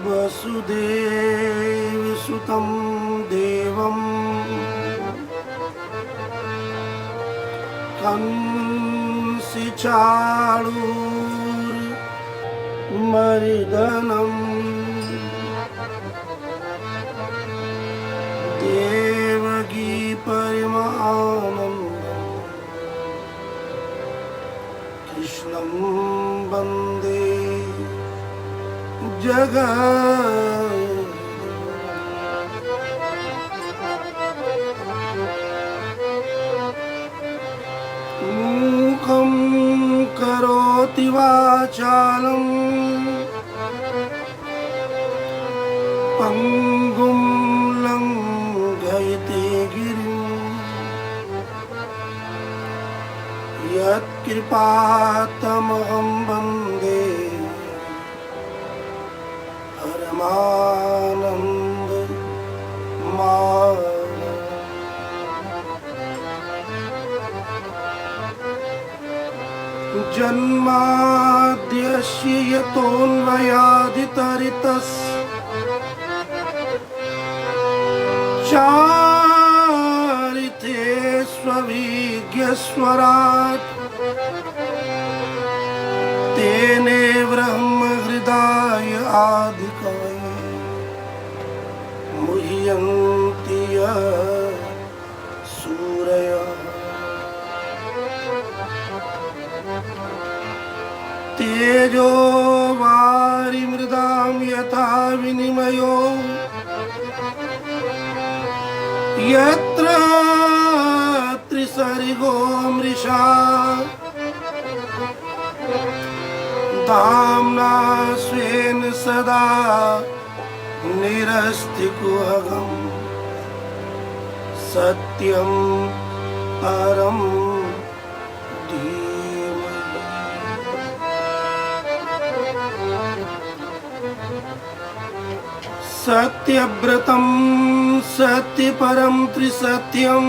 वसुदेवसुतं देवं कंसचाणूरमर्दनं देवकी परमानन्दं कृष्णं वन्दे मूकं करोति वाचालं पङ्गुं लङ्घयते गिरिं यत्कृपातमहं वन्दे परमानन्द जन्माद्यस्य यतोऽन्वयादितरितश्चारितेष्वभिज्ञस्वराट् तेने ब्रह्महृदाय आदिकवये मुह्यन्ति सूरयः तेजो वारिमृदां यथा विनिमयो यत्र त्रिसर्गो मृषा धाम्ना स्वेन सदा निरस्तिकुहगं सत्यं परं सत्यव्रतं सत्यपरं त्रिसत्यं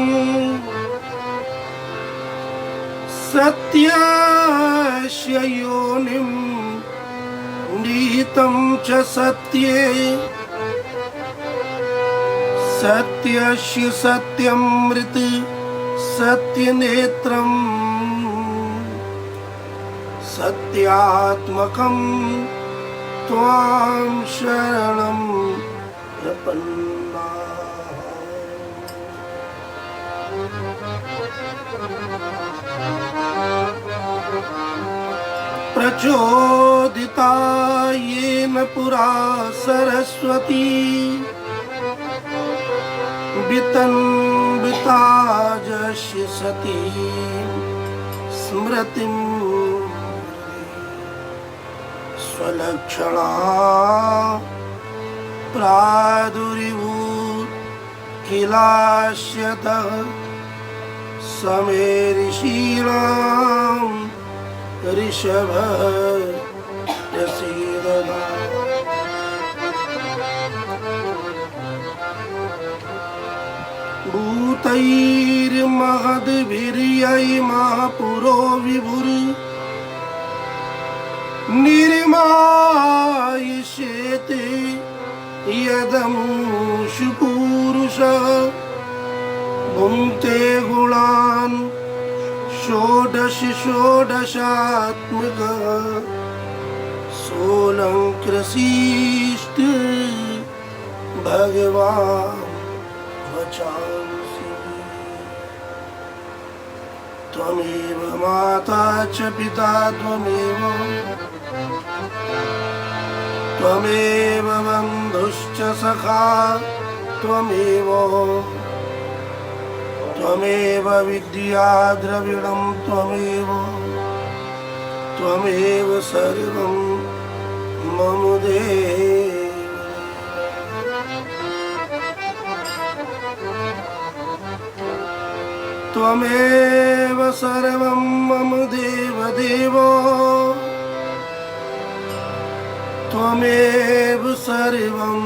सत्यस्य योनिं निहितं च सत्ये सत्यस्य सत्यमृत सत्यनेत्रं सत्यात्मकं त्वां शरणं प्रपन्ना प्रचोदिता येन पुरा सरस्वती वितन्विता जस्य सती स्मृतिं स्वलक्षणा प्रादुर्भूत किलास्यतः समे ऋषीणां ऋषभः प्रसीदतु भूतैर्महद्भिर्यै महापुरो विभुर् निर्मायिष्यते यदमुषु पुरुषः भुङ्क्ते गुणान् षोडश षोडशात्मकः सोऽलङ्कृषीष्ट भगवान् वचांसि त्वमेव माता च पिता त्वमेव बन्धुश्च सखा त्वमेव विद्या द्रविणं त्वमेव सर्वं मम देव त्वमेव सर्वं मम देवदेवो त्वमेव सर्वं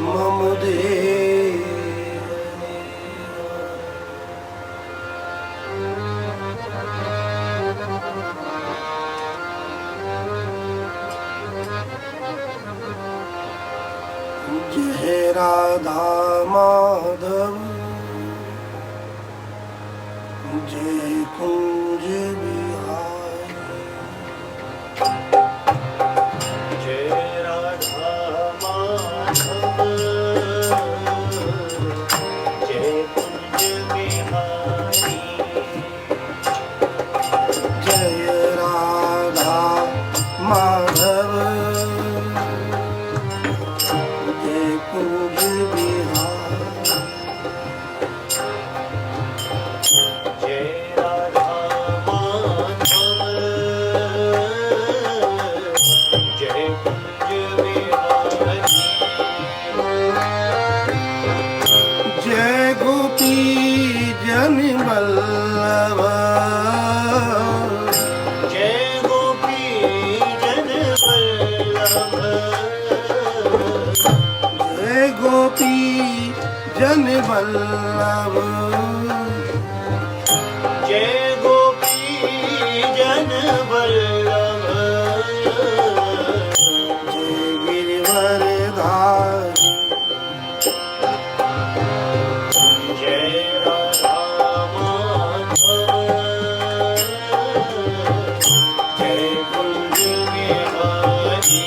मम देव राधा माधव जय कुंज बिहारी। जय राधा माधव जय कुंज बिहारी। जय राधा माधव जय कुंज बिहारी। जय राधा माधव जय कुंज बिहारी। जय गोपी जन वल्लभ जय गोपी जन वल्लभ। जय गोपी जन वल्लभ जय गोपी जन वल्लभ। जय गिरिवरधारी। जय राधा माधव जय कुंज बिहारी।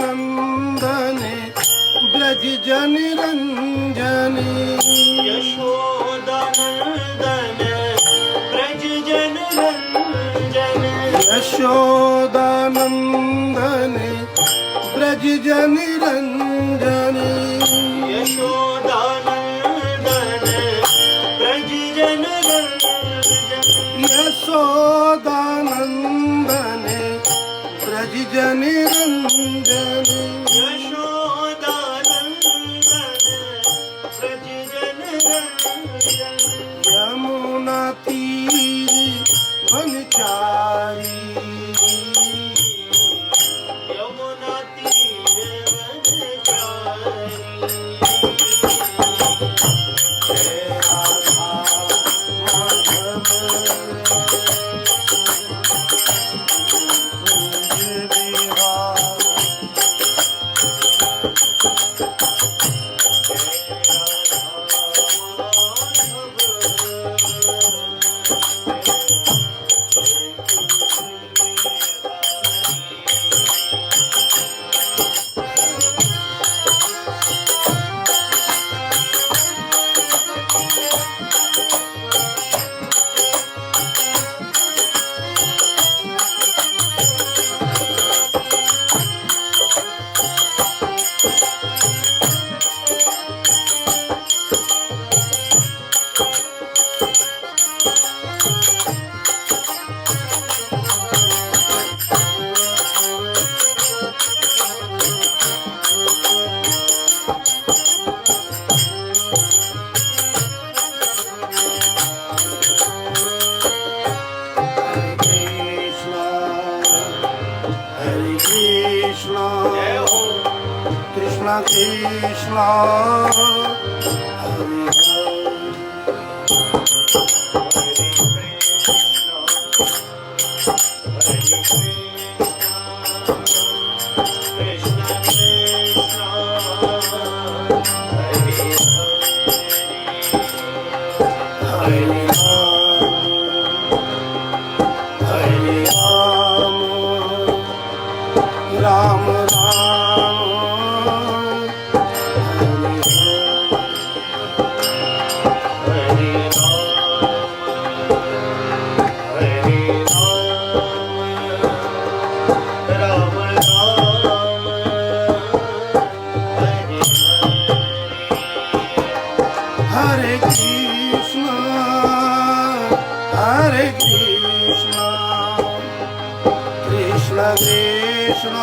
यशोदानंदने ब्रज जन रंजनी। यशोदानंदन ब्रज जन रंजन। यशोदानंदने ब्रज जन रंजनी। यशोदानंदन ब्रज जन रंजन। यशोदानंदने ब्रज जन रंजनी। यशोदानंदन ब्रज जन रंजन। यमुना तीर वनचारी। यमुना तीर वनचारी। जय Radha Madhav Kunj Bihari. Krishna Krishna Hare Ram Ram Hare Krishna Krishna Krishna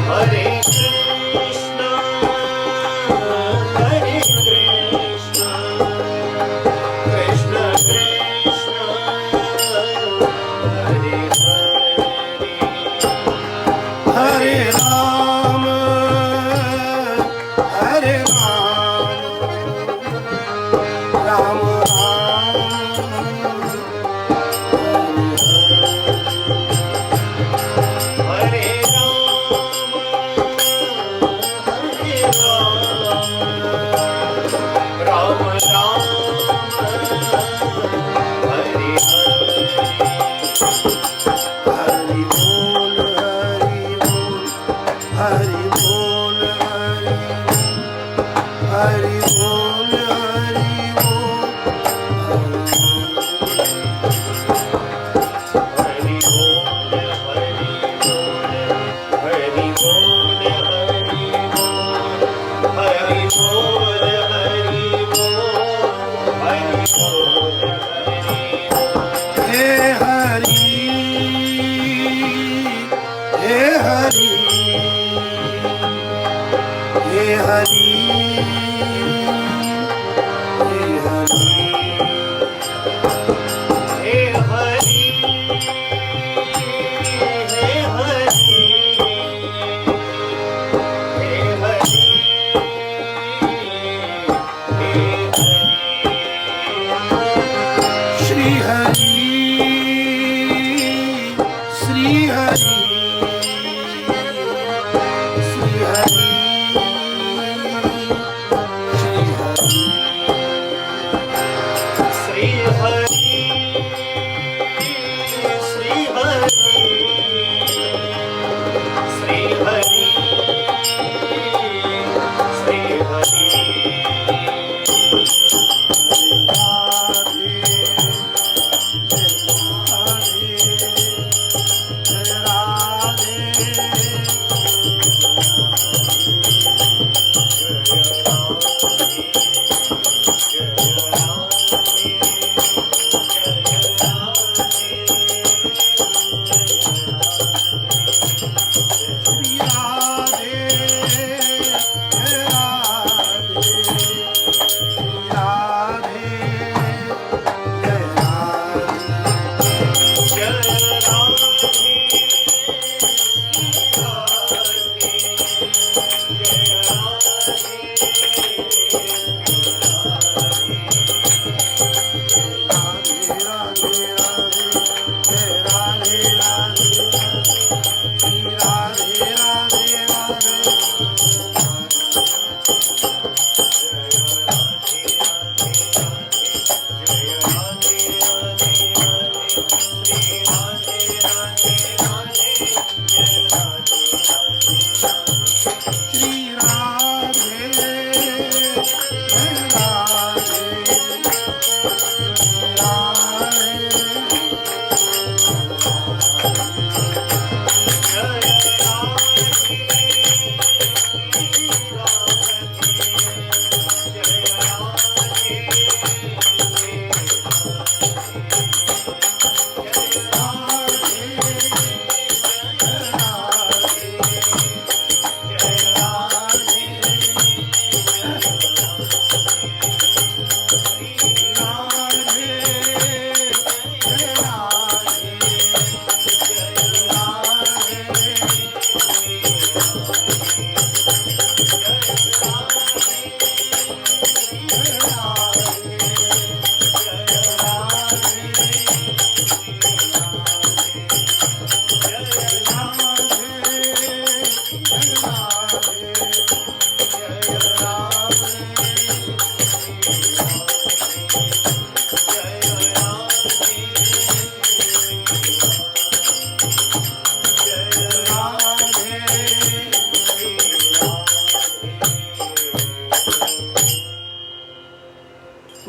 Hare Krishna, Hare Krishna, Krishna Krishna, Hare Hare, Hare Ram, Hare Ram, Ram Ram, Hare Ram, Ram Ram, Hare Hari Bol, Hari Bol, Hari Bol, Hari Bol, Hari Bol, Hari Bol, Hari Bol, Hari Bol, Hari Bol, Hari Bol, He Hari, He Hari, He Hari, He Hari. Hey Hari, Hey Hari, Hey Hari, Hey Hari. Shri Hari, Shri Hari, Shri Hari, Shri Hari. Sri Hari, Sri Hari, Sri Hari, Sri Hari.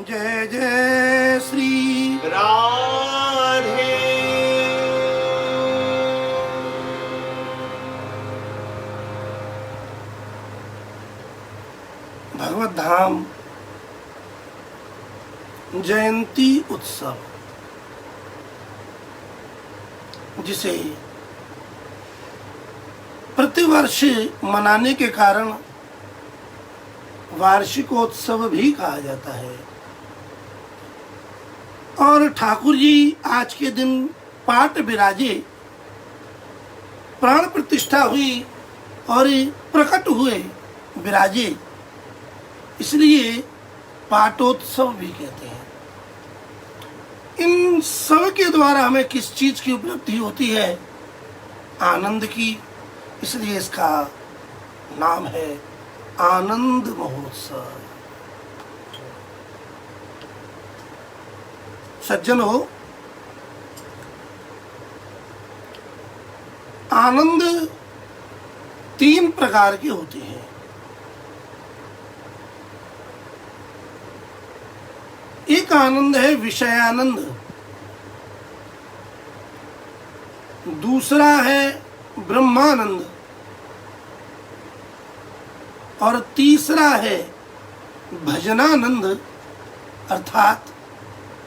जय जय श्री राधे भगवत धाम जयंती उत्सव जिसे प्रतिवर्ष मनाने के कारण वार्षिकोत्सव भी कहा जाता है। और ठाकुर जी आज के दिन पाट विराजे, प्राण प्रतिष्ठा हुई और प्रकट हुए, विराजे, इसलिए पाटोत्सव भी कहते हैं। इन सब के द्वारा हमें किस चीज की उपलब्धि होती है? आनंद की। इसलिए इसका नाम है आनंद महोत्सव। सज्जन हो, आनंद 3 प्रकार के होते हैं। एक आनंद है विषयानंद, दूसरा है ब्रह्मानंद, और तीसरा है भजनानंद अर्थात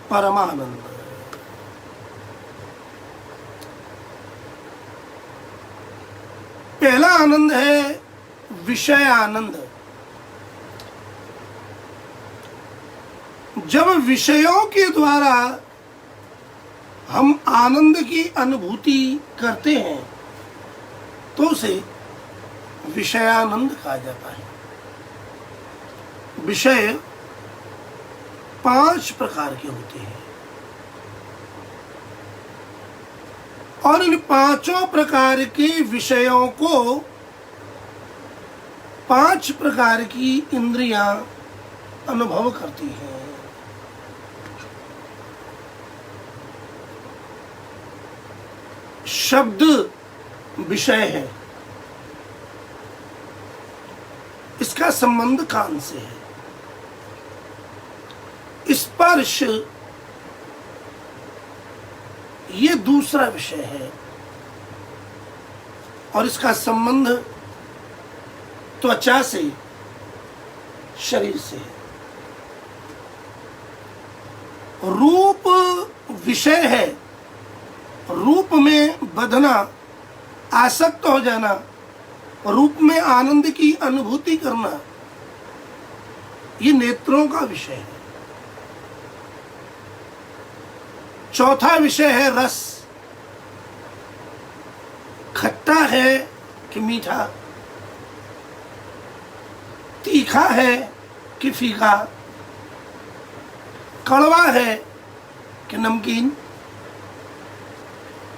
परमानंद। पहला आनंद है विषय आनंद। जब विषयों के द्वारा हम आनंद की अनुभूति करते हैं तो उसे विषयानंद कहा जाता है। विषय 5 प्रकार के होते हैं और इन 5 प्रकार के विषयों को 5 प्रकार की इंद्रियां अनुभव करती हैं। शब्द विषय है, इसका संबंध कान से है। स्पर्श ये दूसरा विषय है और इसका संबंध त्वचा से, शरीर से है। रूप विषय है, रूप में बंधना, आसक्त हो जाना, रूप में आनंद की अनुभूति करना, ये नेत्रों का विषय है। चौथा विषय है रस, खट्टा है कि मीठा, तीखा है कि फीका, कड़वा है कि नमकीन।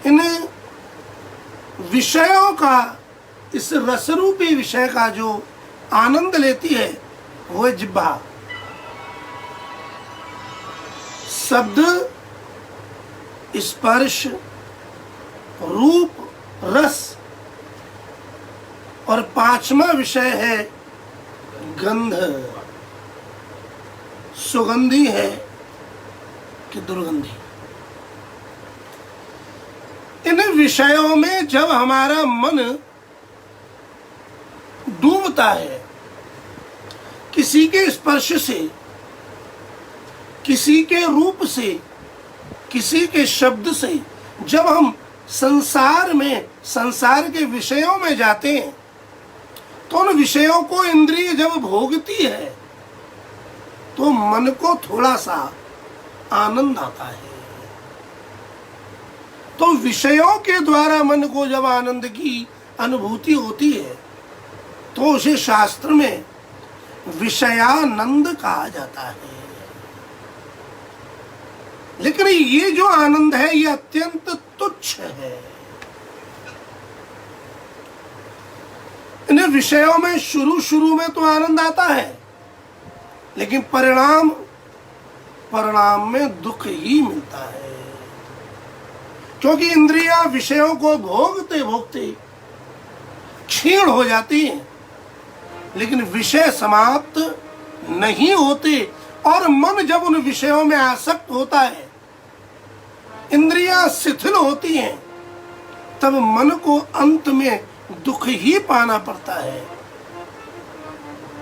इन विषयों का, इस रसरूपी विषय का जो आनंद लेती है वो है जिह्वा। शब्द, स्पर्श, रूप, रस, और 5वां विषय है गंध। सुगंधी है कि दुर्गंधी। इन विषयों में जब हमारा मन डूबता है, किसी के स्पर्श से, किसी के रूप से, किसी के शब्द से, जब हम संसार में, संसार के विषयों में जाते हैं तो उन विषयों को इंद्रिय जब भोगती है तो मन को थोड़ा सा आनंद आता है। तो विषयों के द्वारा मन को जब आनंद की अनुभूति होती है तो उसे शास्त्र में विषयानंद कहा जाता है। लेकिन ये जो आनंद है ये अत्यंत तुच्छ है। इन विषयों में शुरू में तो आनंद आता है, लेकिन परिणाम में दुख ही मिलता है, क्योंकि इंद्रियां विषयों को भोगते भोगते क्षीण हो जाती हैं, लेकिन विषय समाप्त नहीं होते। और मन जब उन विषयों में आसक्त होता है, इंद्रियां शिथिल होती हैं, तब मन को अंत में दुख ही पाना पड़ता है।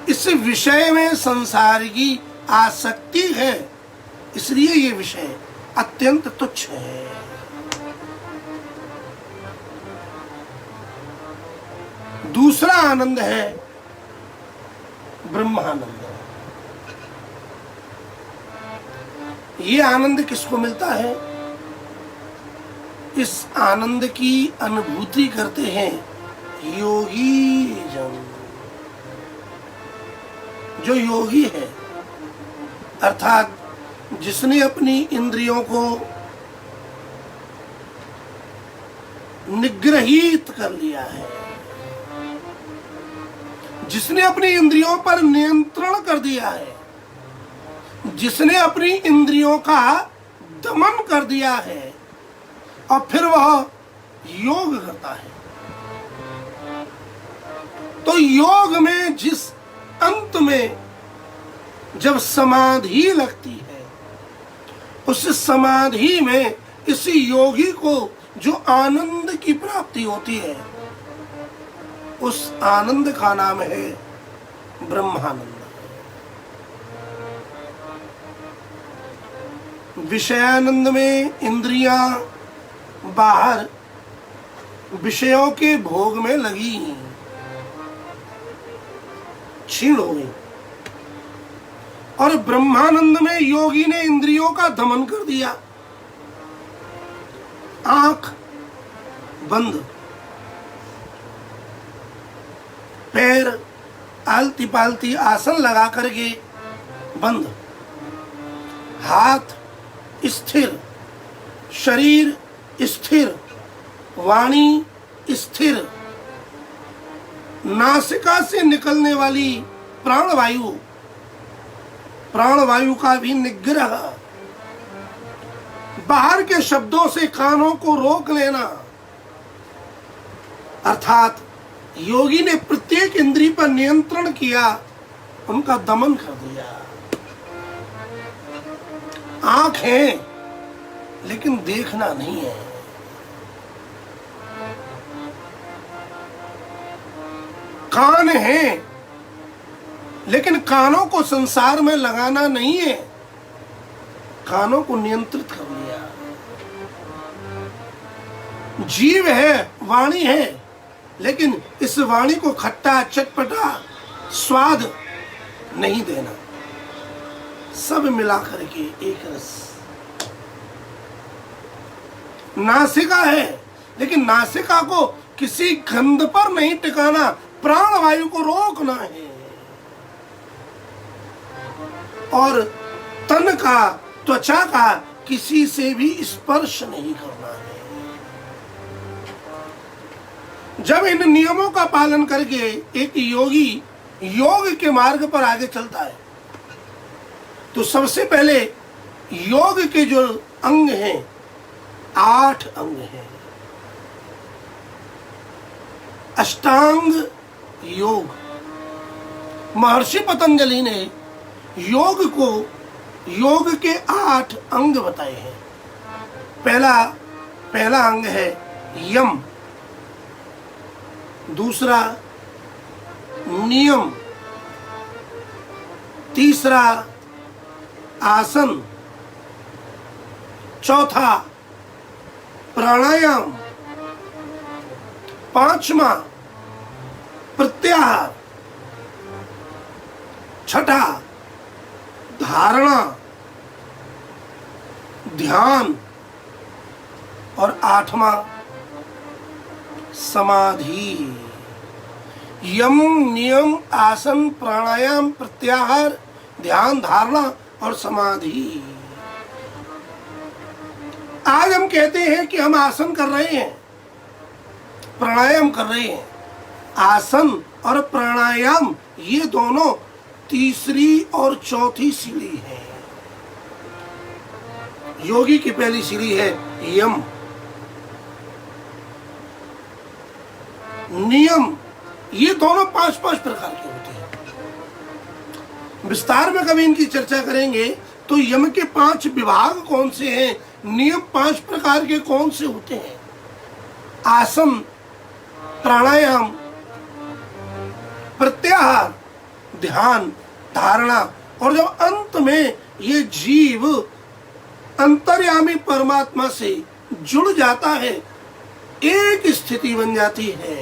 इस विषय में संसार की आसक्ति है, इसलिए ये विषय अत्यंत तुच्छ है। दूसरा आनंद है ब्रह्मानंद। ये आनंद किसको मिलता है? इस आनंद की अनुभूति करते हैं योगी जन। जो योगी है अर्थात जिसने अपनी इंद्रियों को निग्रहित कर लिया है, जिसने अपनी इंद्रियों पर नियंत्रण कर दिया है, जिसने अपनी इंद्रियों का दमन कर दिया है और फिर वह योग करता है, तो योग में जिस अंत में जब समाधि लगती है, उस समाधि में इस योगी को जो आनंद की प्राप्ति होती है, उस आनंद का नाम है ब्रह्मानंद। विषयानंद में इंद्रियां बाहर विषयों के भोग में लगी, क्षीण हो गई, और ब्रह्मानंद में योगी ने इंद्रियों का दमन कर दिया। आंख बंद, पैर आलती पालती आसन लगा करके बंद, हाथ स्थिर, शरीर स्थिर, वाणी स्थिर, नासिका से निकलने वाली प्राणवायु, प्राणवायु का भी निग्रह, बाहर के शब्दों से कानों को रोक लेना, अर्थात योगी ने प्रत्येक इंद्रिय पर नियंत्रण किया, उनका दमन कर दिया। आंख है लेकिन देखना नहीं है, कान है लेकिन कानों को संसार में लगाना नहीं है, कानों को नियंत्रित कर लिया। जीव है, वाणी है, लेकिन इस वाणी को खट्टा चटपटा स्वाद नहीं देना, सब मिला करके एक रस। नासिका है लेकिन नासिका को किसी गंध पर नहीं टिकाना, प्राणवायु को रोकना है, और तन का, त्वचा का किसी से भी स्पर्श नहीं करना है। जब इन नियमों का पालन करके एक योगी योग के मार्ग पर आगे चलता है, तो सबसे पहले योग के जो अंग हैं, 8 अंग हैं। अष्टांग योग, महर्षि पतंजलि ने योग को, योग के 8 अंग बताए हैं। पहला अंग है यम, दूसरा नियम, तीसरा आसन, चौथा प्राणायाम, पांचवा प्रत्याहार, छठा धारणा ध्यान, और 8वां समाधि। यम, नियम, आसन, प्राणायाम, प्रत्याहार, ध्यान, धारणा और समाधि। आज हम कहते हैं कि हम आसन कर रहे हैं, प्राणायाम कर रहे हैं। आसन और प्राणायाम ये दोनों तीसरी और चौथी सीढ़ी है। योगी की पहली सीढ़ी है यम, नियम, ये दोनों 5-5 प्रकार के होते हैं। विस्तार में कभी इनकी चर्चा करेंगे तो यम के 5 विभाग कौन से हैं, नियम 5 प्रकार के कौन से होते हैं, आसन, प्राणायाम, प्रत्याहार, ध्यान, धारणा, और जब अंत में ये जीव अंतर्यामी परमात्मा से जुड़ जाता है, एक स्थिति बन जाती है,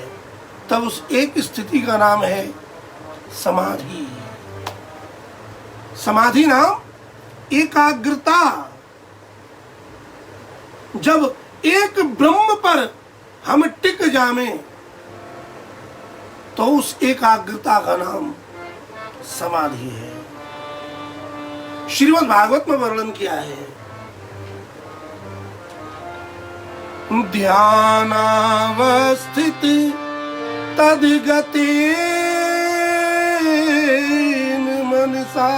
तब उस एक स्थिति का नाम है समाधि। समाधि नाम एकाग्रता। जब एक ब्रह्म पर हम टिक जावें तो उस एकाग्रता का नाम समाधि है। श्रीमद् भागवत में वर्णन किया है, ध्यानावस्थित तद्गतेन मनसा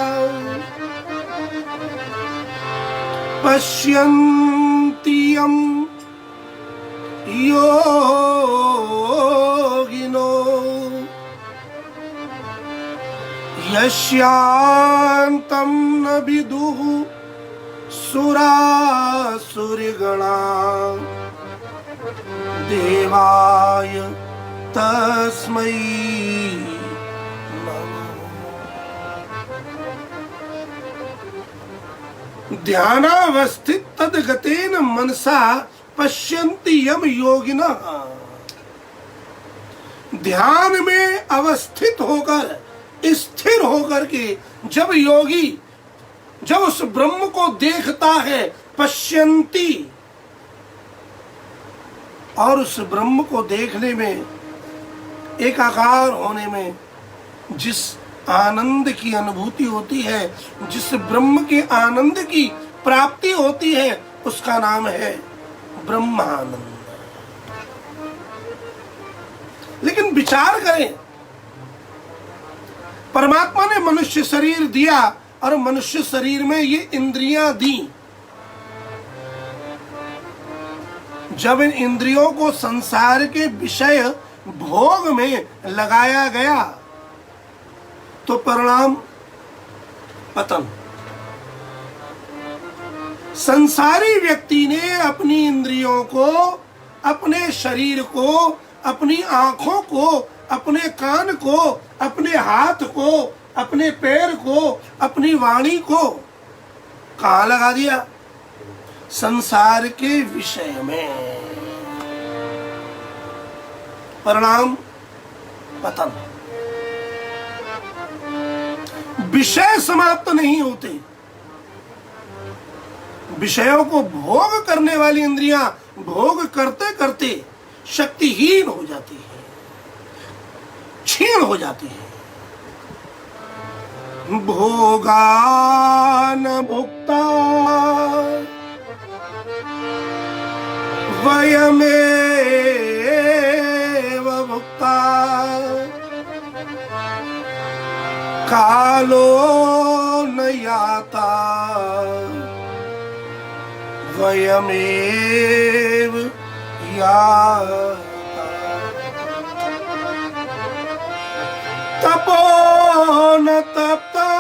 पश्यन्ति यं योगिनो यस्यान्तं न विदुः सुरासुरगणा देवाय तस्मै नमः। ध्यानावस्थित तद्गतेन मनसा पश्यन्ति यम योगिनः। ध्यान में अवस्थित होकर, स्थिर होकर के जब योगी जब उस ब्रह्म को देखता है, पश्यन्ति, और उस ब्रह्म को देखने में, एकाकार होने में जिस आनंद की अनुभूति होती है, जिस ब्रह्म के आनंद की प्राप्ति होती है, उसका नाम है ब्रह्मानंद। लेकिन विचार करें, परमात्मा ने मनुष्य शरीर दिया और मनुष्य शरीर में ये इंद्रियां दी। जब इन इंद्रियों को संसार के विषय भोग में लगाया गया तो परिणाम पतन। संसारी व्यक्ति ने अपनी इंद्रियों को, अपने शरीर को, अपनी आंखों को, अपने कान को, अपने हाथ को, अपने पैर को, अपनी वाणी को कहाँ लगा दिया? संसार के विषय में। परिणाम पतन। विषय समाप्त नहीं होते, विषयों को भोग करने वाली इंद्रियां भोग करते करते शक्तिहीन हो जाती है, क्षीण हो जाती है। भोगान भुक्ता वयमेव भुक्ता कालो न याता वयमेव याता। तपो न तप्ता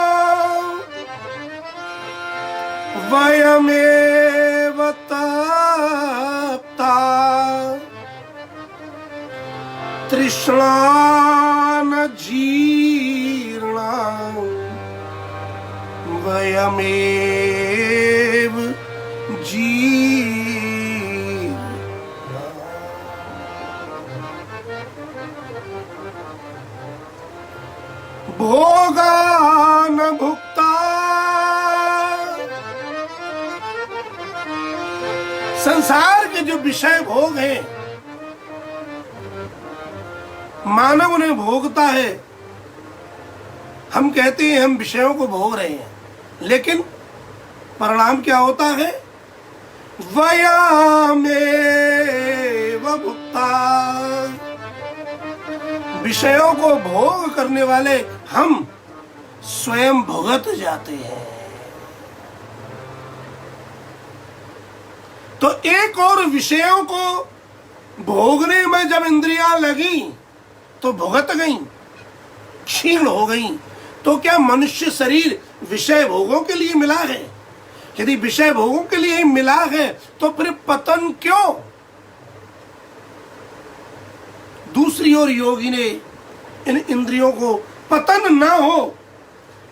वयमेव तप्ता तृष्णा न जीर्णा वयमेव जीर्णा। भोगान भुक्ता, संसार के जो विषय भोग हैं मानव उन्हें भोगता है। हम कहते हैं हम विषयों को भोग रहे हैं, लेकिन परिणाम क्या होता है? वयमेव भुक्ता। विषयों को भोग करने वाले हम स्वयं भुगत जाते हैं। तो एक और विषयों को भोगने में जब इंद्रियां लगी तो भुगत गई, क्षीण हो गई। तो क्या मनुष्य शरीर विषय भोगों के लिए मिला है? यदि विषय भोगों के लिए मिला है तो फिर पतन क्यों? दूसरी ओर योगी ने इन इंद्रियों को पतन ना हो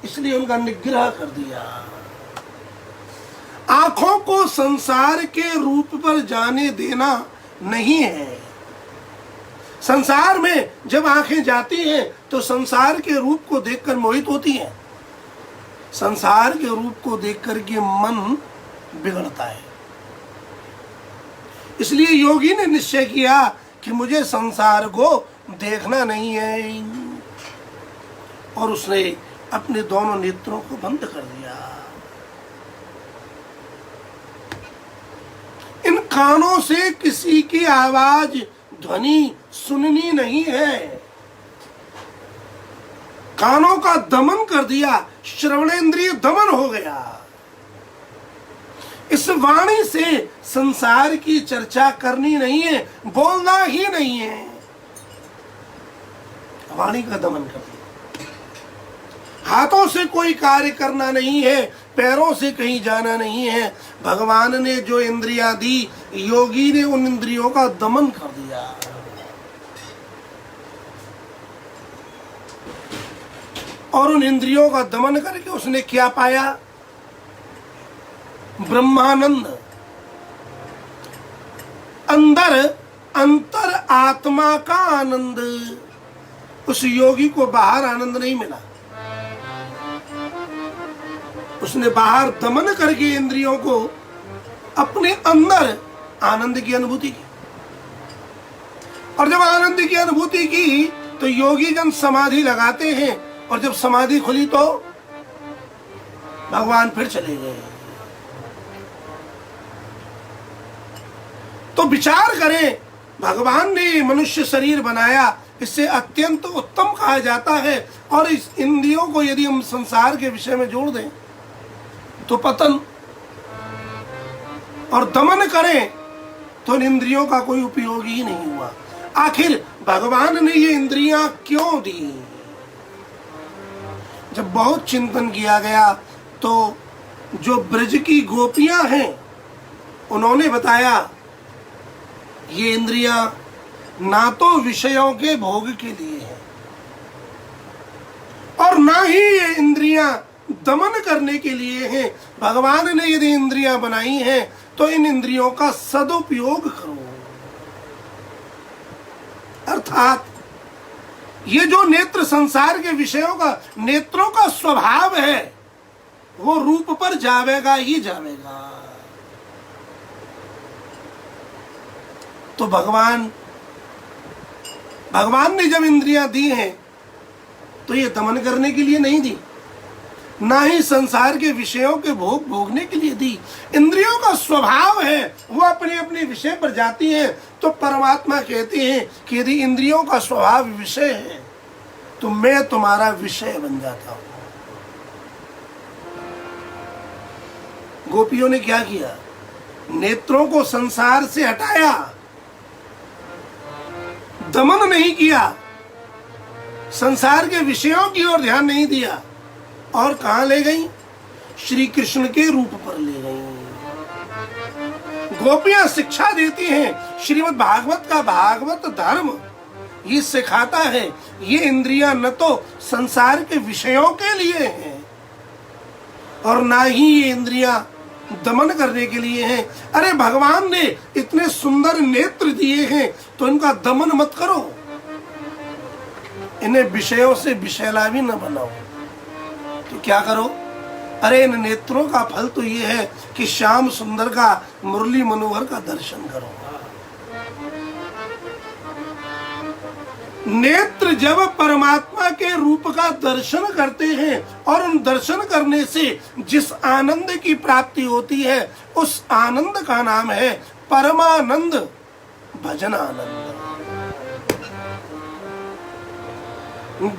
इसलिए उनका निग्रह कर दिया। आंखों को संसार के रूप पर जाने देना नहीं है। संसार में जब आंखें जाती हैं तो संसार के रूप को देखकर मोहित होती हैं, संसार के रूप को देखकर के मन बिगड़ता है। इसलिए योगी ने निश्चय किया कि मुझे संसार को देखना नहीं है, और उसने अपने दोनों नेत्रों को बंद कर दिया। इन कानों से किसी की आवाज ध्वनि सुननी नहीं है, कानों का दमन कर दिया, श्रवणेंद्रिय दमन हो गया। इस वाणी से संसार की चर्चा करनी नहीं है, बोलना ही नहीं है, वाणी का दमन कर दिया। हाथों से कोई कार्य करना नहीं है, पैरों से कहीं जाना नहीं है। भगवान ने जो इंद्रियां दी, योगी ने उन इंद्रियों का दमन कर दिया। और उन इंद्रियों का दमन करके उसने क्या पाया? ब्रह्मानंद। अंदर अंतर आत्मा का आनंद। उस योगी को बाहर आनंद नहीं मिला, उसने बाहर दमन करके इंद्रियों को अपने अंदर आनंद की अनुभूति की। और जब आनंद की अनुभूति की तो योगी जन समाधि लगाते हैं, और जब समाधि खुली तो भगवान फिर चले गए। तो विचार करें, भगवान ने मनुष्य शरीर बनाया, इससे अत्यंत उत्तम कहा जाता है, और इस इंद्रियों को यदि हम संसार के विषय में जोड़ दें तो पतन, और दमन करें तो इन इंद्रियों का कोई उपयोग ही नहीं हुआ। आखिर भगवान ने ये इंद्रियां क्यों दी? जब बहुत चिंतन किया गया तो जो ब्रज की गोपियां हैं उन्होंने बताया, ये इंद्रियां ना तो विषयों के भोग के लिए है, और ना ही ये इंद्रियां दमन करने के लिए हैं। भगवान ने यदि इंद्रियां बनाई हैं तो इन इंद्रियों का सदुपयोग करो। अर्थात ये जो नेत्र संसार के विषयों का, नेत्रों का स्वभाव है, वो रूप पर जावेगा ही जावेगा। तो भगवान ने जब इंद्रियां दी हैं तो ये दमन करने के लिए नहीं दी, ना ही संसार के विषयों के भोग भोगने के लिए दी। इंद्रियों का स्वभाव है, वो अपने अपने विषय पर जाती हैं। तो परमात्मा कहते हैं कि यदि इंद्रियों का स्वभाव विषय है तो मैं तुम्हारा विषय बन जाता हूं। गोपियों ने क्या किया? नेत्रों को संसार से हटाया, दमन नहीं किया, संसार के विषयों की ओर ध्यान नहीं दिया, और कहां ले गई? श्री कृष्ण के रूप पर ले गई। गोपियां शिक्षा देती हैं, श्रीमद् भागवत का भागवत धर्म ये सिखाता है, ये इंद्रियां न तो संसार के विषयों के लिए हैं और ना ही ये इंद्रियां दमन करने के लिए हैं। अरे भगवान ने इतने सुंदर नेत्र दिए हैं तो इनका दमन मत करो, इन्हें विषयों से विषैला भी न बनाओ। तो क्या करो? अरे इन नेत्रों का फल तो ये है कि श्याम सुंदर का, मुरली मनोहर का दर्शन करो। नेत्र जब परमात्मा के रूप का दर्शन करते हैं और उन दर्शन करने से जिस आनंद की प्राप्ति होती है, उस आनंद का नाम है परमानंद, भजन आनंद।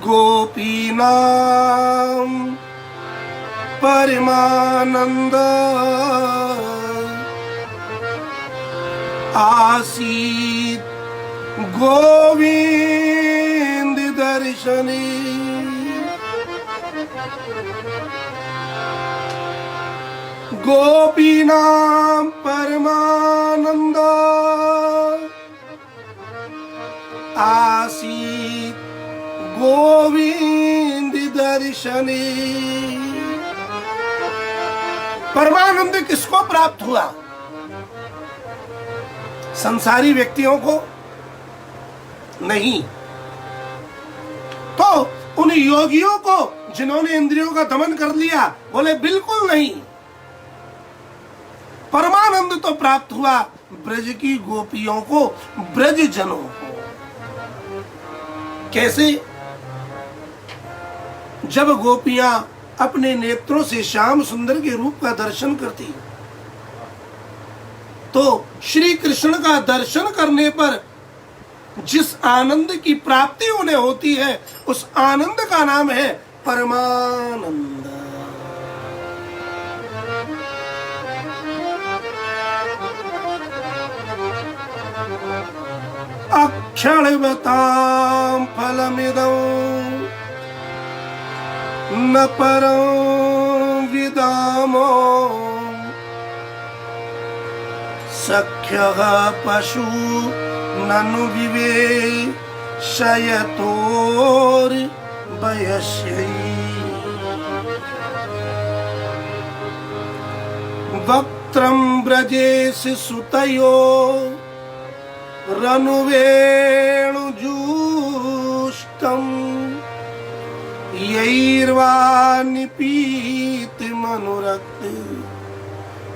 गोपीनाम परमानंद आसीत गोविंद दर्शनी। गोपीनाम परमानंद आसीत गोविंद दर्शनी। परमानंद किसको प्राप्त हुआ? संसारी व्यक्तियों को, नहीं। तो उन योगियों को जिन्होंने इंद्रियों का दमन कर लिया, बोले बिल्कुल नहीं। परमानंद तो प्राप्त हुआ ब्रज की गोपियों को, ब्रज जनों को। कैसे? जब गोपियां अपने नेत्रों से श्याम सुंदर के रूप का दर्शन करती, तो श्री कृष्ण का दर्शन करने पर जिस आनंद की प्राप्ति उन्हें होती है, उस आनंद का नाम है परमानंद। अक्षणवतां फलमिदं न परं विदामो सख्यः पशु ननु विवेशयतोर्वयस्यै वक्त्रं ब्रजेश सुतयो रनुवेणुजूष्टम् यैर्वा निपीतमनुरक्त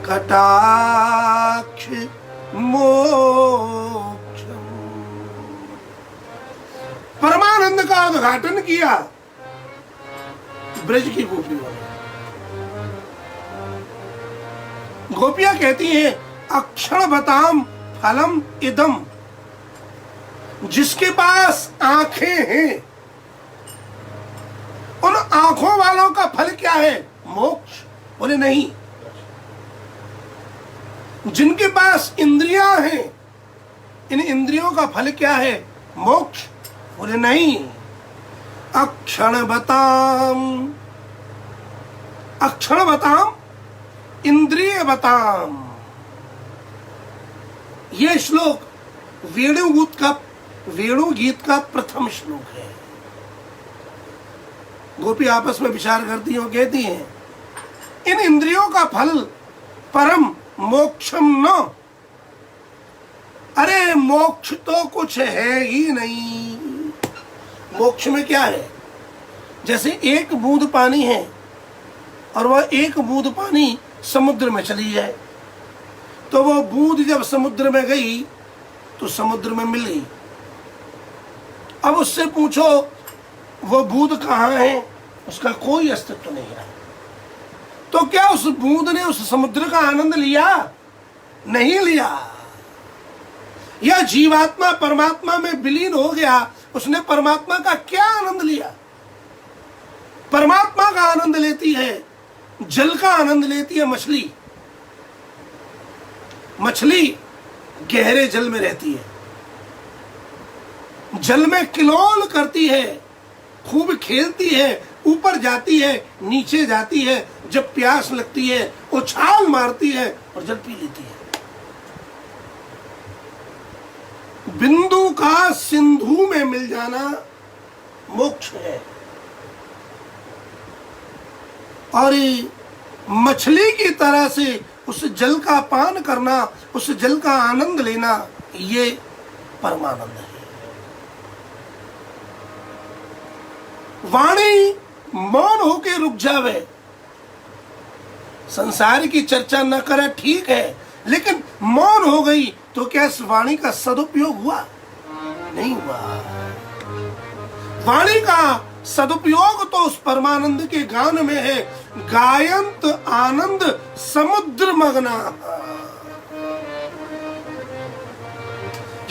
कटाक्ष मोक्षम्। परमानंद का उद्घाटन किया ब्रज की गोपियों ने। गोपियां कहती हैं अक्षणवताम फलम इदम, जिसके पास आंखें हैं, उन आंखों वालों का फल क्या है? मोक्ष। बोले नहीं। जिनके पास इंद्रियां हैं, इन इंद्रियों का फल क्या है? मोक्ष। बोले नहीं। अक्षणवताम, अक्षणवताम इंद्रियवताम। यह श्लोक वेणुगीत का प्रथम श्लोक है। गोपी आपस में विचार करती हैं, कहती हैं इन इंद्रियों का फल परम मोक्षम न। अरे मोक्ष तो कुछ है ही नहीं। मोक्ष में क्या है? जैसे एक बूंद पानी है और वह एक बूंद पानी समुद्र में चली जाए, तो वो बूंद जब समुद्र में गई तो समुद्र में मिल गई। अब उससे पूछो वो बूंद कहाँ है, उसका कोई अस्तित्व नहीं है। तो क्या उस बूंद ने उस समुद्र का आनंद लिया? नहीं लिया। यह जीवात्मा परमात्मा में विलीन हो गया, उसने परमात्मा का क्या आनंद लिया? परमात्मा का आनंद लेती है, जल का आनंद लेती है मछली। मछली गहरे जल में रहती है, जल में किलोल करती है, खूब खेलती है, ऊपर जाती है, नीचे जाती है, जब प्यास लगती है उछाल मारती है और जल पी लेती है। बिंदु का सिंधु में मिल जाना मोक्ष है। और मछली की तरह से उस जल का पान करना, उस जल का आनंद लेना, ये परमानंद है। वाणी मौन होके रुक जावे, संसार की चर्चा न करे ठीक है, लेकिन मौन हो गई तो क्या इस वाणी का सदुपयोग हुआ? नहीं हुआ। वाणी का सदुपयोग तो उस परमानंद के गान में है। गायंत आनंद समुद्र मगना।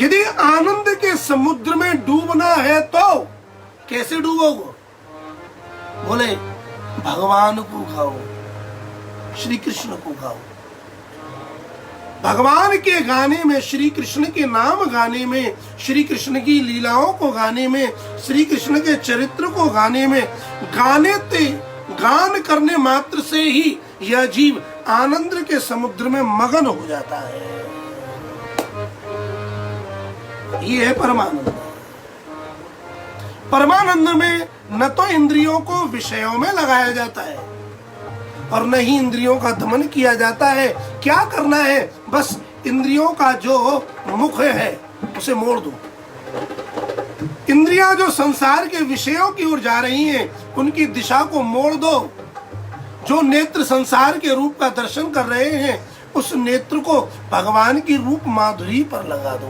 यदि आनंद के समुद्र में डूबना है तो कैसे डूबोगे? बोले भगवान को गाओ, श्री कृष्ण को गाओ। भगवान के गाने में, श्री कृष्ण के नाम गाने में, श्री कृष्ण की लीलाओं को गाने में, श्री कृष्ण के चरित्र को गाने में, गान करने मात्र से ही यह जीव आनंद के समुद्र में मगन हो जाता है। ये है परमानंद। परमानंद में न तो इंद्रियों को विषयों में लगाया जाता है और न ही इंद्रियों का दमन किया जाता है। क्या करना है? बस इंद्रियों का जो मुख है उसे मोड़ दो। इंद्रियां जो संसार के विषयों की ओर जा रही हैं, उनकी दिशा को मोड़ दो। जो नेत्र संसार के रूप का दर्शन कर रहे हैं, उस नेत्र को भगवान की रूप माधुरी पर लगा दो।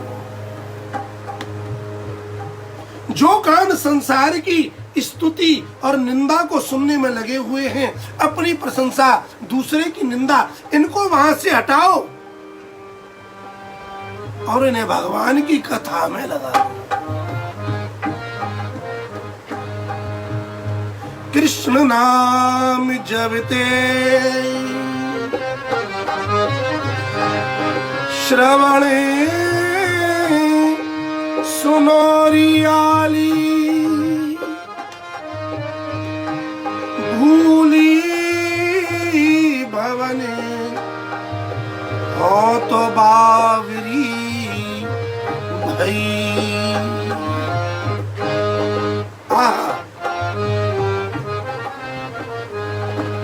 जो कान संसार की स्तुति और निंदा को सुनने में लगे हुए हैं, अपनी प्रशंसा, दूसरे की निंदा, इनको वहां से हटाओ और इन्हें भगवान की कथा में लगा दो। कृष्ण नाम जपते श्रवणे सुनोरियाली भूली भवने हो तो बावरी भई।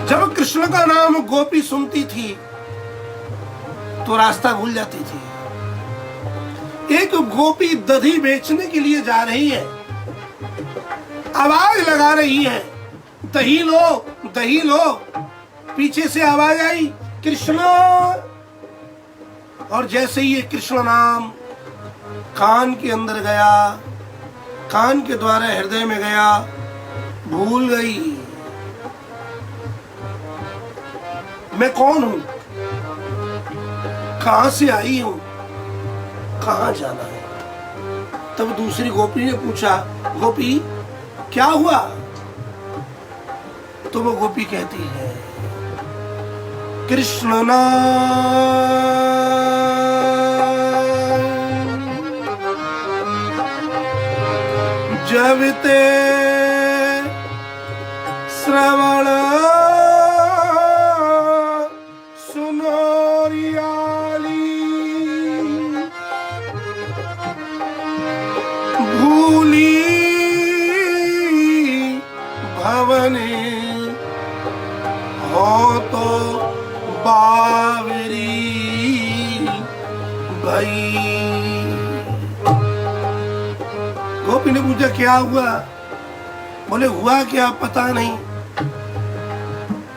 जब कृष्ण का नाम गोपी सुनती थी तो रास्ता भूल जाती थी। एक गोपी दही बेचने के लिए जा रही है, आवाज लगा रही है, दही लो, दही लो। पीछे से आवाज आई, कृष्ण। और जैसे ही ये कृष्ण नाम कान के अंदर गया, कान के द्वारा हृदय में गया, भूल गई मैं कौन हूं, कहां से आई हूं, कहां जाना है। तब दूसरी गोपी ने पूछा, गोपी क्या हुआ? तो वो गोपी कहती है, कृष्ण नाम जपते श्रवण सुनोरियाली भूली भवने हो तो बावरी भई। गोपी ने पूछा क्या हुआ? बोले हुआ क्या पता नहीं,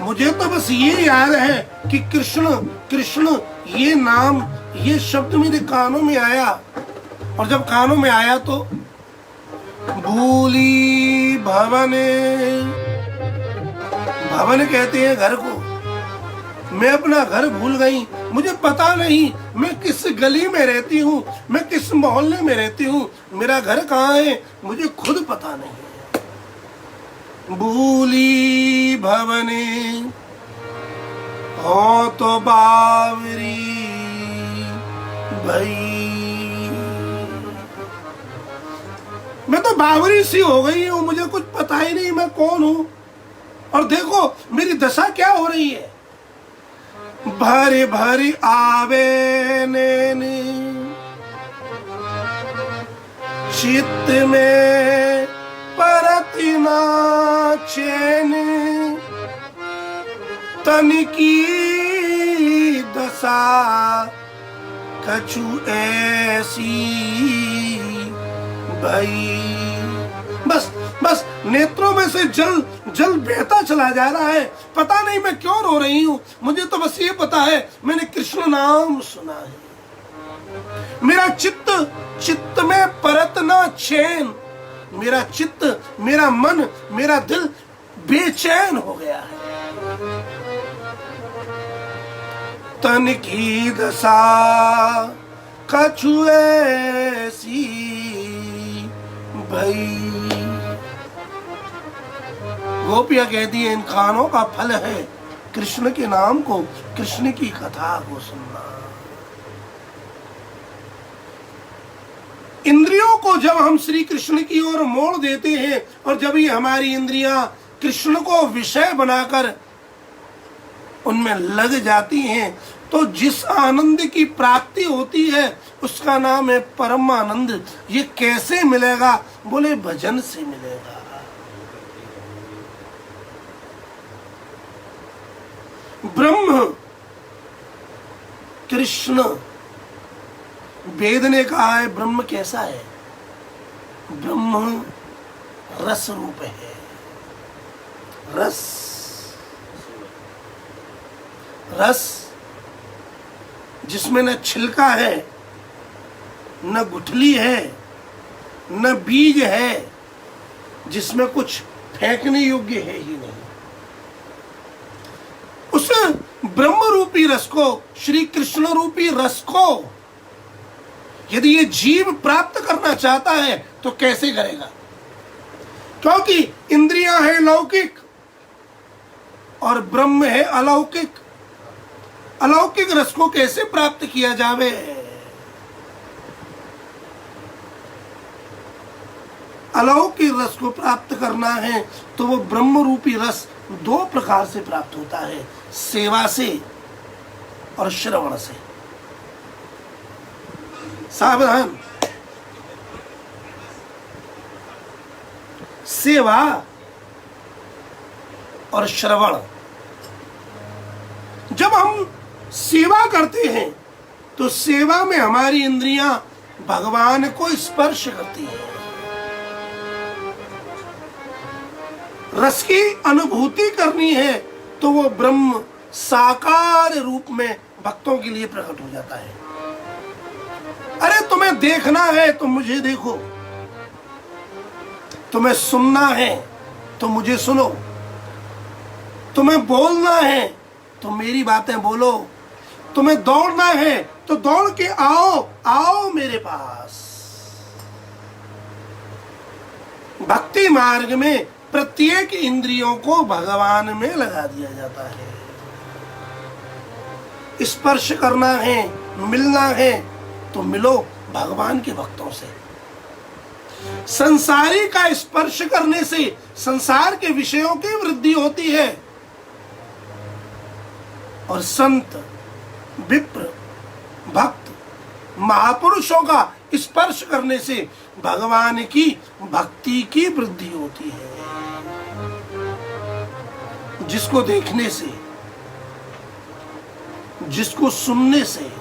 मुझे तो बस ये याद है कि कृष्ण कृष्ण ये नाम, ये शब्द मेरे कानों में आया, और जब कानों में आया तो भूली भवने, भवन कहते हैं घर को, मैं अपना घर भूल गई। मुझे पता नहीं मैं किस गली में रहती हूँ, मैं किस मोहल्ले में रहती हूँ, मेरा घर कहाँ है, मुझे खुद पता नहीं। भूली भवने हो तो बावरी भई। मैं तो बावरी सी हो गई हूँ, मुझे कुछ पता ही नहीं मैं कौन हूँ। और देखो मेरी दशा क्या हो रही है, भरी भरी आवे नैनी चित्त में परति ना चैन, तन की दशा कछु ऐसी भई। बस बस नेत्रों में से जल जल बहता चला जा रहा है, पता नहीं मैं क्यों रो रही हूँ। मुझे तो बस ये पता है मैंने कृष्ण नाम सुना है। मेरा चित्त में परत ना चैन, मेरा चित्त, मेरा मन, मेरा दिल बेचैन हो गया है। तन की दशा कछु ऐसी भई। गोपियां कहती है इन कानों का फल है कृष्ण के नाम को, कृष्ण की कथा को सुनना। इंद्रियों को जब हम श्री कृष्ण की ओर मोड़ देते हैं और जब ये हमारी इंद्रियां कृष्ण को विषय बनाकर उनमें लग जाती हैं, तो जिस आनंद की प्राप्ति होती है उसका नाम है परम आनंद। ये कैसे मिलेगा? बोले भजन से मिलेगा। ब्रह्म कृष्ण, वेद ने कहा है ब्रह्म कैसा है? ब्रह्म रस रूप है। रस, रस जिसमें न छिलका है, न गुठली है, न बीज है, जिसमें कुछ फेंकने योग्य है ही नहीं। उस ब्रह्म रूपी रस को, श्री कृष्ण रूपी रस को यदि ये जीव प्राप्त करना चाहता है तो कैसे करेगा? क्योंकि इंद्रियां है लौकिक और ब्रह्म है अलौकिक। अलौकिक रस को कैसे प्राप्त किया जावे? अलौकिक रस को प्राप्त करना है तो वो ब्रह्म रूपी रस दो प्रकार से प्राप्त होता है, सेवा से और श्रवण से। सावधान, सेवा और श्रवण। जब हम सेवा करते हैं तो सेवा में हमारी इंद्रियां भगवान को स्पर्श करती हैं। रस की अनुभूति करनी है तो वो ब्रह्म साकार रूप में भक्तों के लिए प्रकट हो जाता है। अरे तुम्हें देखना है तो मुझे देखो, तुम्हें सुनना है तो मुझे सुनो, तुम्हें बोलना है तो मेरी बातें बोलो, तुम्हें दौड़ना है तो दौड़ के आओ, आओ मेरे पास। भक्ति मार्ग में प्रत्येक इंद्रियों को भगवान में लगा दिया जाता है। स्पर्श करना है, मिलना है तो मिलो भगवान के भक्तों से। संसारी का स्पर्श करने से संसार के विषयों की वृद्धि होती है और संत, विप्र, भक्त, महापुरुषों का स्पर्श करने से भगवान की भक्ति की वृद्धि होती है। जिसको देखने से, जिसको सुनने से,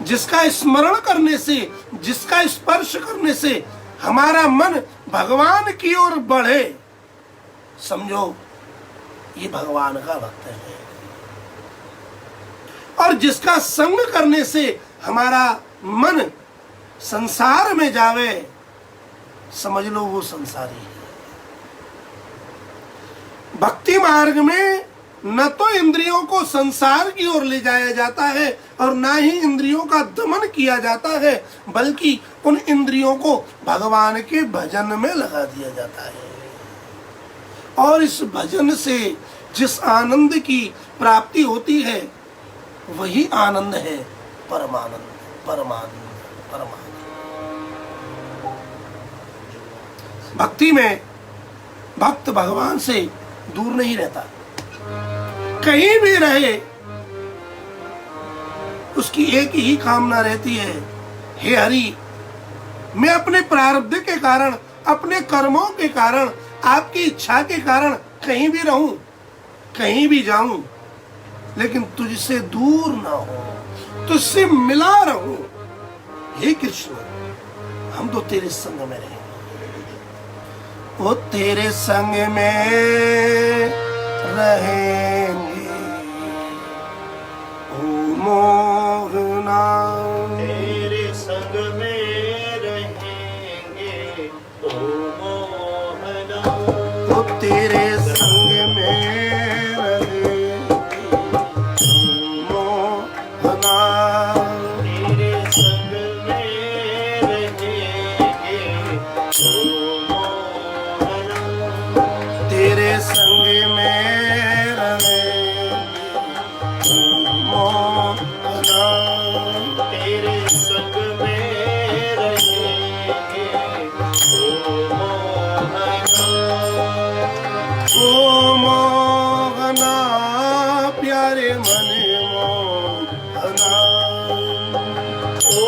जिसका स्मरण करने से, जिसका स्पर्श करने से हमारा मन भगवान की ओर बढ़े, समझो ये भगवान का भक्त है। और जिसका संग करने से हमारा मन संसार में जावे, समझ लो वो संसारी है। भक्ति मार्ग में न तो इंद्रियों को संसार की ओर ले जाया जाता है और ना ही इंद्रियों का दमन किया जाता है, बल्कि उन इंद्रियों को भगवान के भजन में लगा दिया जाता है। और इस भजन से जिस आनंद की प्राप्ति होती है वही आनंद है परमानंद, परमानंद, परमानंद। भक्ति में भक्त भगवान से दूर नहीं रहता, कहीं भी रहे उसकी एक ही कामना रहती है, हे हरि, मैं अपने प्रारब्ध के कारण, अपने कर्मों के कारण, आपकी इच्छा के कारण कहीं भी रहूं, कहीं भी जाऊं, लेकिन तुझसे दूर ना हो, तुझसे मिला रहूं। हे कृष्ण, हम तो तेरे संग में रहेंगे। वो तेरे संग में रहेंगे ओ मोहना, तेरे संग में रहेंगे ओ मोहना। वो तेरे संग में रहेंगे ओ मोहना, तेरे संग में रहेंगे ओ मोहना। तेरे संग में रहेंगे ओ मोहना, तेरे संग में रहेंगे ओ मोहना। ओ मोहना प्यारे मन मोहना, ओ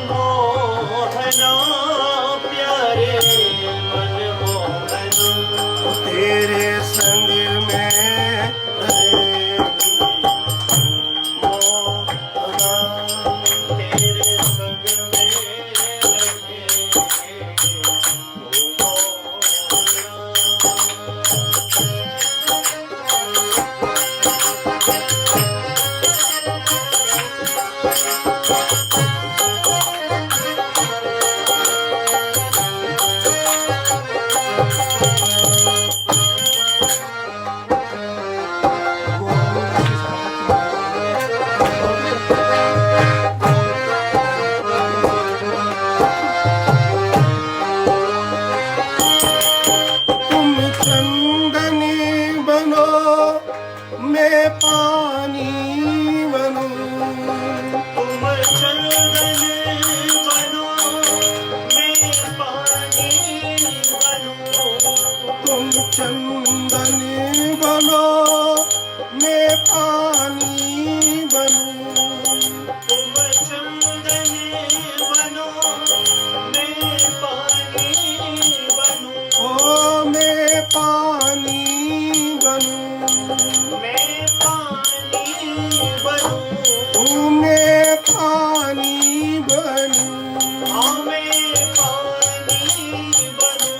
मोहना प्यारे मन मोहना। तेरे संग में मैं पानी बनूं। तुम चंदन बनो मैं पानी बनूं। तुम चंदन बनो मैं पानी बनूं। तुम चंदन बनो मैं पानी बनूं। ओ मैं पानी बनूं। मैं पानी बनूं। ओ मैं पानी बनूं। हाँ मैं पानी बनूं।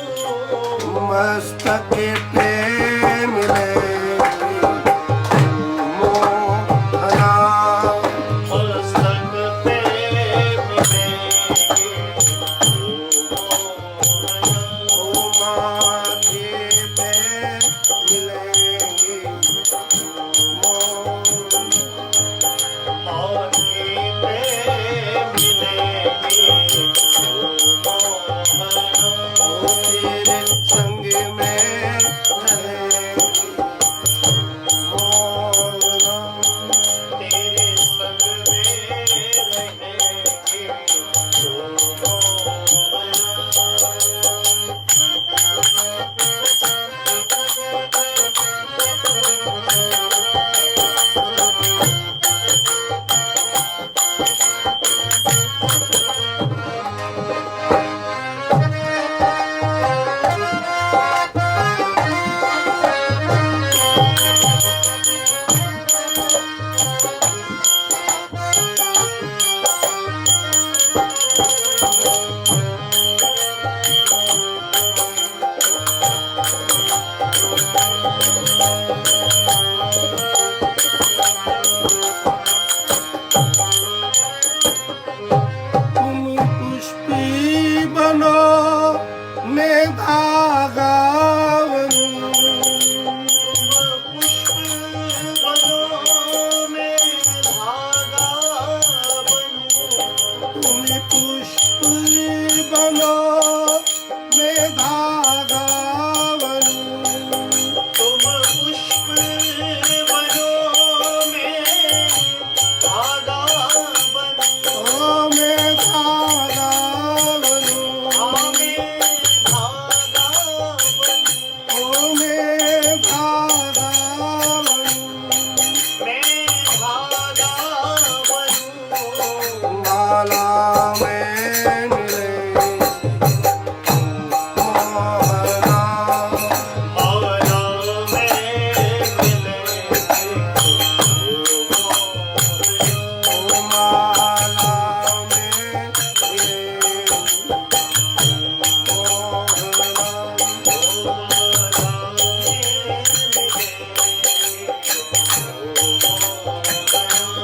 मस्तक पे मिले मोहना। मस्तक पे मिलेंगे ओ माथे पे मिलेंगे मोहना। माथे पे मिलेंगे ओ तेरे संग में रहेंगे मोहना। तेरे संग में रहेंगे तुम पुष्प बनो मैं धागा बनूं। पुष्प बनो मैं धागा बनूं। तुम पुष्प बनो मैं धागा बनूं। तुम पुष्प बनो मैं धागा बनूं। ओ मैं धागा बनूं। हाँ मैं धागा बनूं। ओ मैं धागा बनूं। मैं धागा बनूं। माला में मिले मोहना। माला में मिलेंगे ओ माला में मिले मोहना।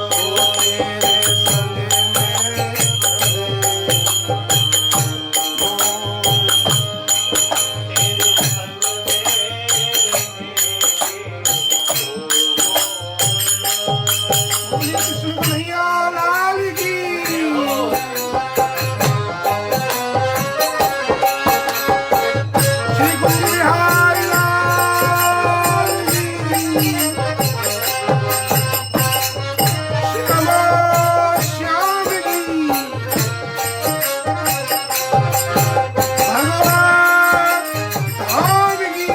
ओ तेरे संग में रहे मोहना। बोलिए कृष्ण कन्हैया लाल की। श्री कुंज बिहारी लाल की। श्यामा श्याम की। भगवान धाम की।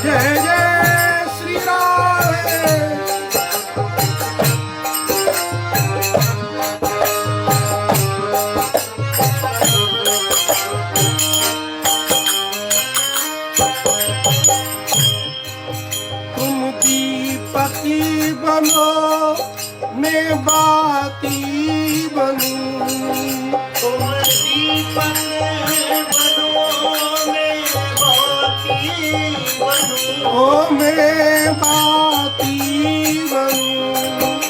जय जय श्री राधे। तुम दीपक बनो मैं बाती बनूं। तुम दीपक बनो मैं बाती बनूं। ओ मैं बाती बनूं।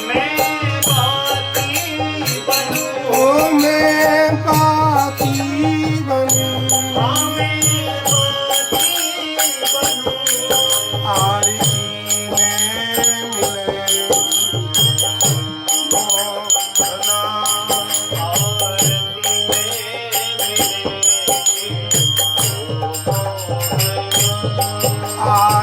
मैं बाती बनूं। ओ मैं बाती बनूं। हाँ मैं बाती बनूं। आरती में मिले मोहना। आरती में मिलेंगे आ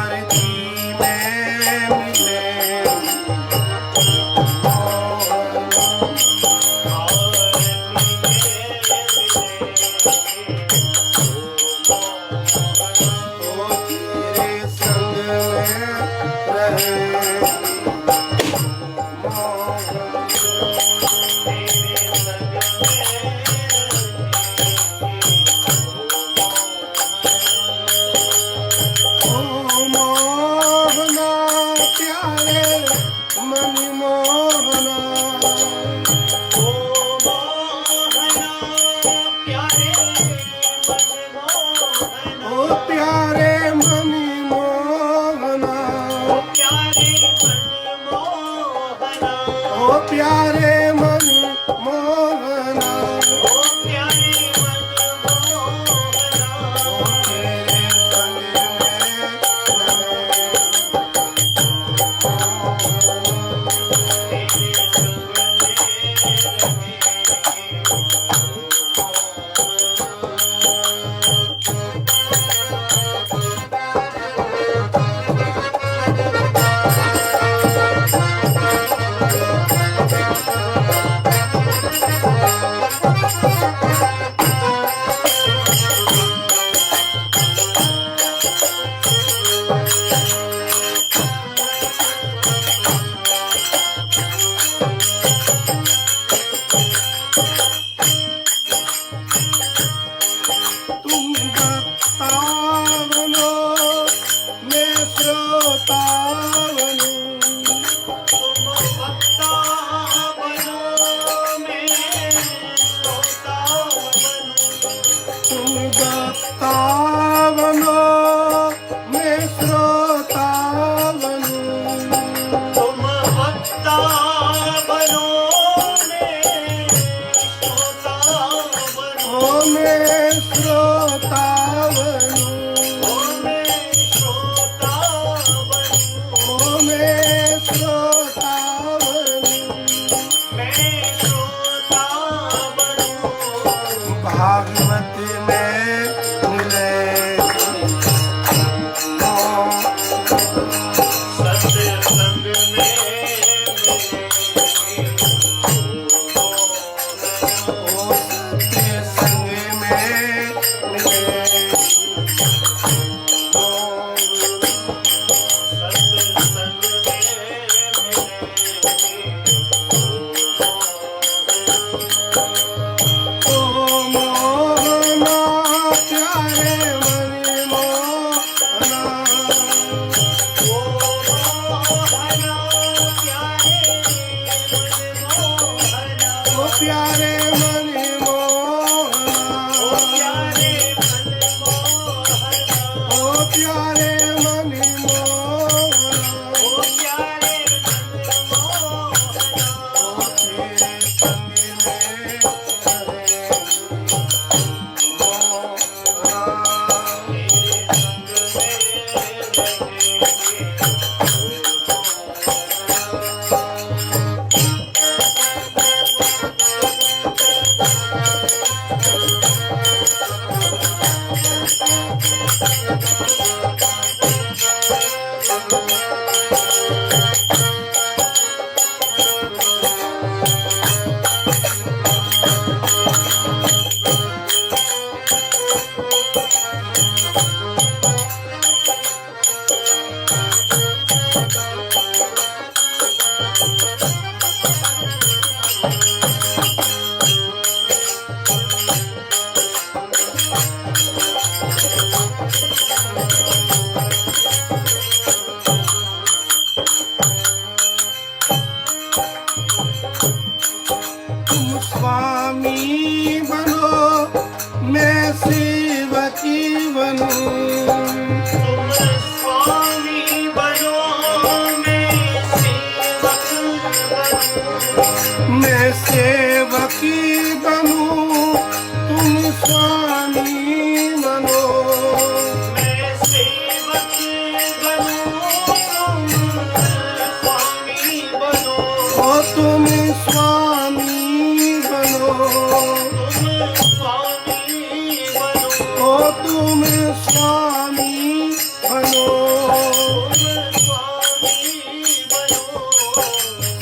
प्यारे मनि मोहना ओ प्यारे मनमोहना ओ तेरे संग में तुम स्वामी बनो मैं सेवकी बनूं तुम स्वामी बनो मैं सेवक बनूं मैं सेवकी बनूं तुम स्वामी बनो मैं सेवक बनूं तुम स्वामी बनो ओ तुम स्वामी बनो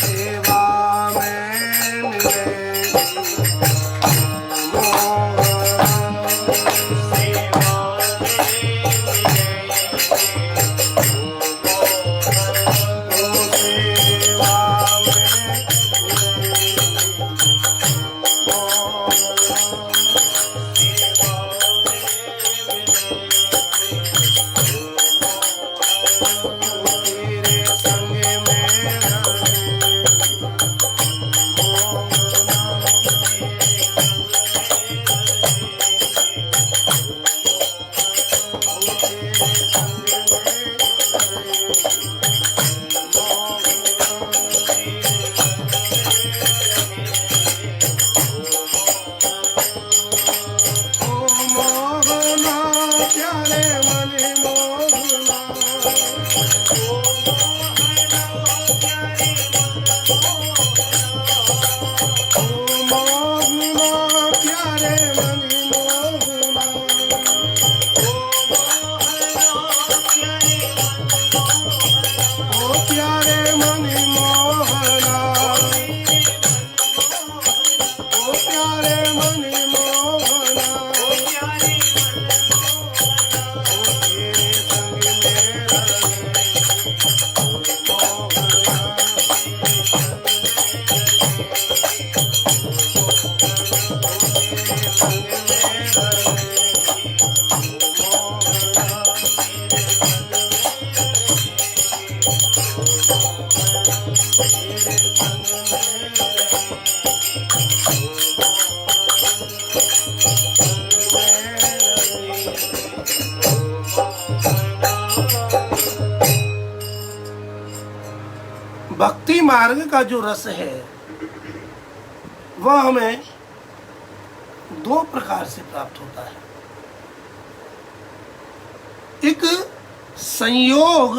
सेवा में तेरे संग में मोहना प्यारे मनि मोहना मोहना प्यारे मनि मोहना ओ प्यारे मनि मोहना ओ प्यारे मनि मोहना ओ तेरे संग में भक्ति मार्ग का जो रस है वह हमें दो प्रकार से प्राप्त होता है। एक संयोग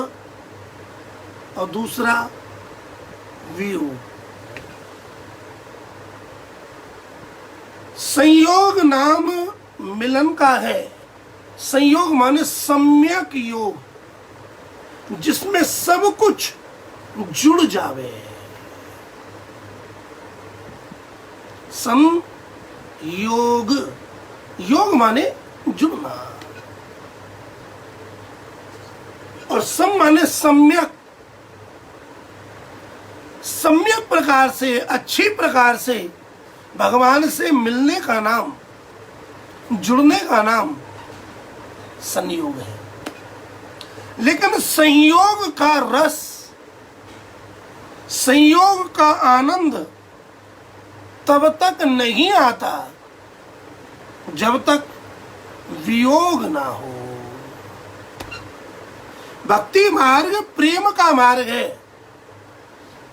और दूसरा वियोग। संयोग नाम मिलन का है। संयोग माने सम्यक योग, जिसमें सब कुछ जुड़ जावे। संयोग, योग माने जुड़ना, और सम माने सम्यक। सम्यक प्रकार से, अच्छी प्रकार से भगवान से मिलने का नाम, जुड़ने का नाम संयोग है। लेकिन संयोग का रस, संयोग का आनंद तब तक नहीं आता जब तक वियोग ना हो। भक्ति मार्ग प्रेम का मार्ग है।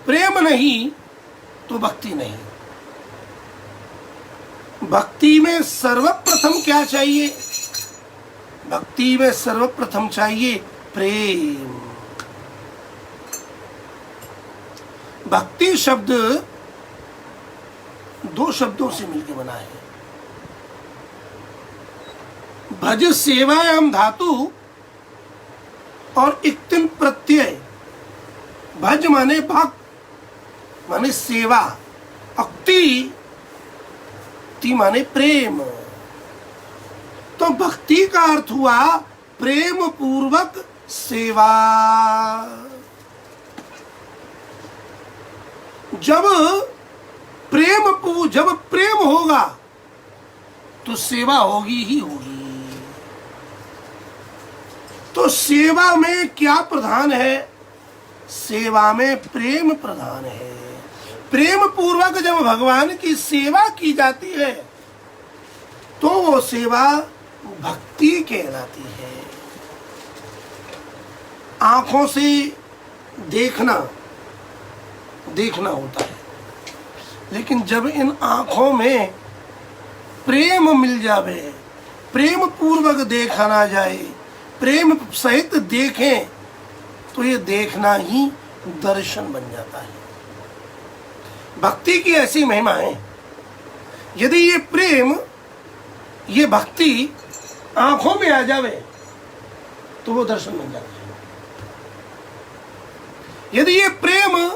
प्रेम नहीं तो भक्ति नहीं। भक्ति में सर्वप्रथम क्या चाहिए? भक्ति में सर्वप्रथम चाहिए प्रेम। भक्ति शब्द दो शब्दों से मिलकर बना है। भज सेवायाम धातु और इक्तिन प्रत्यय। भज माने भक्त माने सेवा, अक्ति ती माने प्रेम। तो भक्ति का अर्थ हुआ प्रेम पूर्वक सेवा। जब प्रेम होगा तो सेवा होगी ही होगी। तो सेवा में क्या प्रधान है? सेवा में प्रेम प्रधान है। प्रेम पूर्वक जब भगवान की सेवा की जाती है तो वो सेवा भक्ति कहलाती है। आंखों से देखना होता है, लेकिन जब इन आंखों में प्रेम मिल जावे, प्रेम पूर्वक देखा ना जाए, प्रेम सहित देखें, तो ये देखना ही दर्शन बन जाता है। भक्ति की ऐसी महिमा है, यदि ये प्रेम, ये भक्ति आंखों में आ जावे तो वो दर्शन बन जाता है। यदि ये प्रेम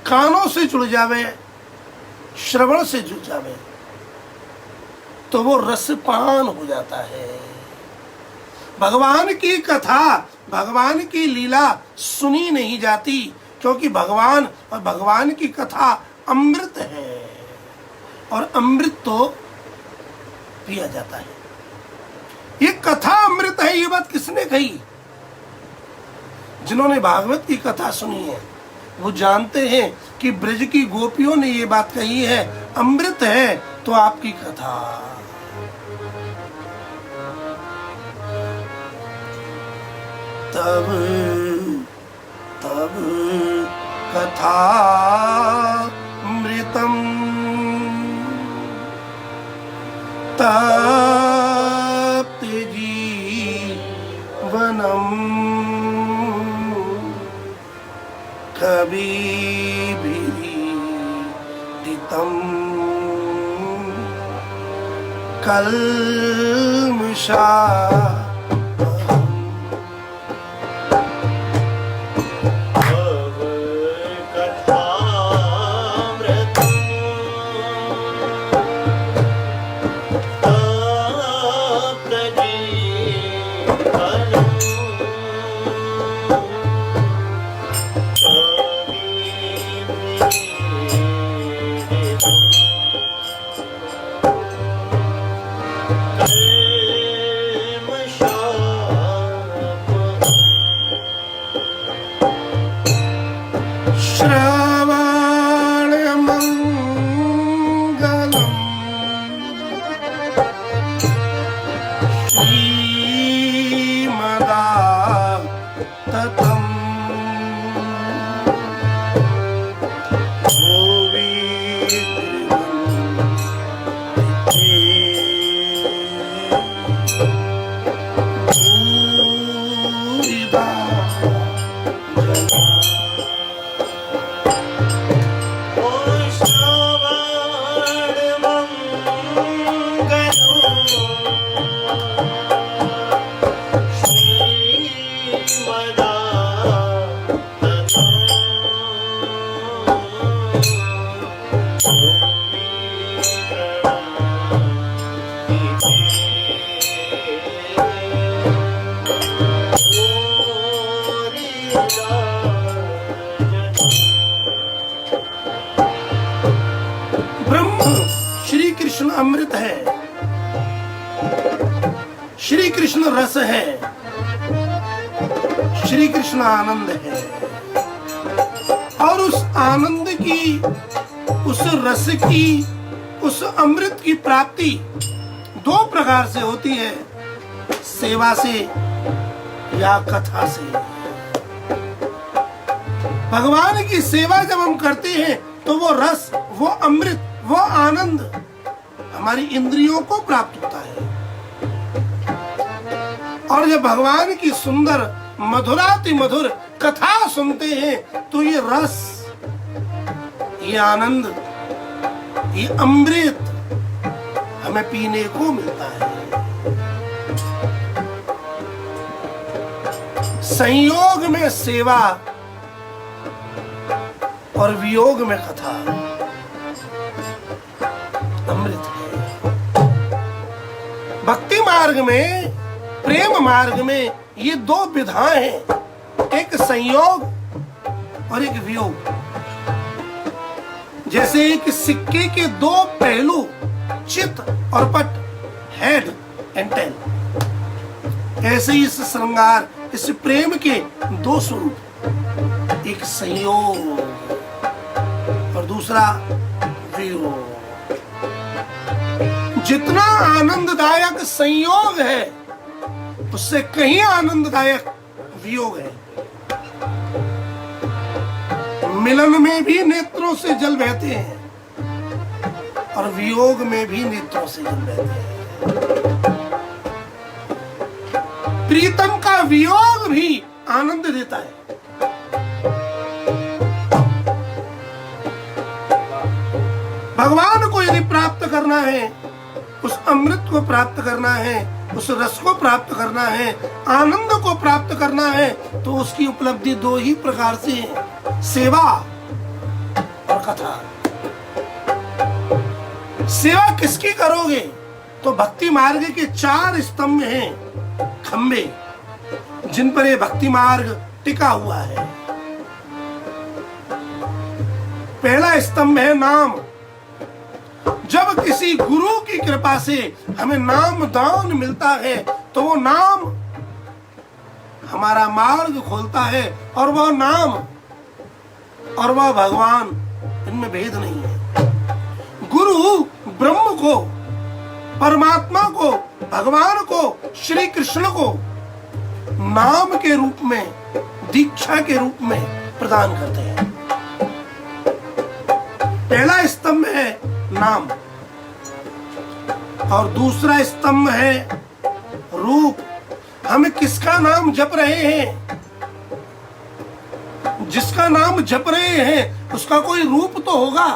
कानों से जुड़ जावे, श्रवण से जुड़ जावे, तो वो रसपान हो जाता है। भगवान की कथा, भगवान की लीला सुनी नहीं जाती, क्योंकि भगवान और भगवान की कथा अमृत है, और अमृत तो पिया जाता है। ये कथा अमृत है, ये बात किसने कही? जिन्होंने भागवत की कथा सुनी है वो जानते हैं कि ब्रज की गोपियों ने ये बात कही है, अमृत है तो आपकी कथा। तब कथा मृतम तप्त जीवनम कबीभिरीडितम कल्मषा अमृत है, श्री कृष्ण रस है, श्री कृष्ण आनंद है। और उस आनंद की, उस रस की, उस अमृत की प्राप्ति दो प्रकार से होती है, सेवा से या कथा से। भगवान की सेवा जब हम करते हैं तो वो रस, वो अमृत, वो आनंद हमारी इंद्रियों को प्राप्त होता है। और जब भगवान की सुंदर मधुराति मधुर कथा सुनते हैं तो ये रस, ये आनंद, ये अमृत हमें पीने को मिलता है। संयोग में सेवा और वियोग में कथा अमृत है। भक्ति मार्ग में, प्रेम मार्ग में ये दो विधाएं हैं, एक संयोग और एक वियोग। जैसे एक सिक्के के दो पहलू, चित और पट, हेड एंड टेल, ऐसे ही इस श्रृंगार, इस प्रेम के दो स्वरूप, एक संयोग और दूसरा वियोग। जितना आनंददायक संयोग है उससे कहीं आनंददायक वियोग है। मिलन में भी नेत्रों से जल बहते हैं और वियोग में भी नेत्रों से जल बहते हैं। प्रीतम का वियोग भी आनंद देता है। भगवान को यदि प्राप्त करना है, उस अमृत को प्राप्त करना है, उस रस को प्राप्त करना है, आनंद को प्राप्त करना है, तो उसकी उपलब्धि दो ही प्रकार से है, सेवा और कथा। सेवा किसकी करोगे? तो भक्ति मार्ग के 4 स्तंभ हैं, खंबे, जिन पर ये भक्ति मार्ग टिका हुआ है। पहला स्तंभ है नाम। जब किसी गुरु की कृपा से हमें नाम दान मिलता है तो वो नाम हमारा मार्ग खोलता है, और वह नाम और वह भगवान, इनमें भेद नहीं है। गुरु ब्रह्म को, परमात्मा को, भगवान को, श्री कृष्ण को नाम के रूप में, दीक्षा के रूप में प्रदान करते हैं। पहला स्तंभ है नाम और दूसरा स्तंभ है रूप। हम किसका नाम जप रहे हैं? जिसका नाम जप रहे हैं उसका कोई रूप तो होगा।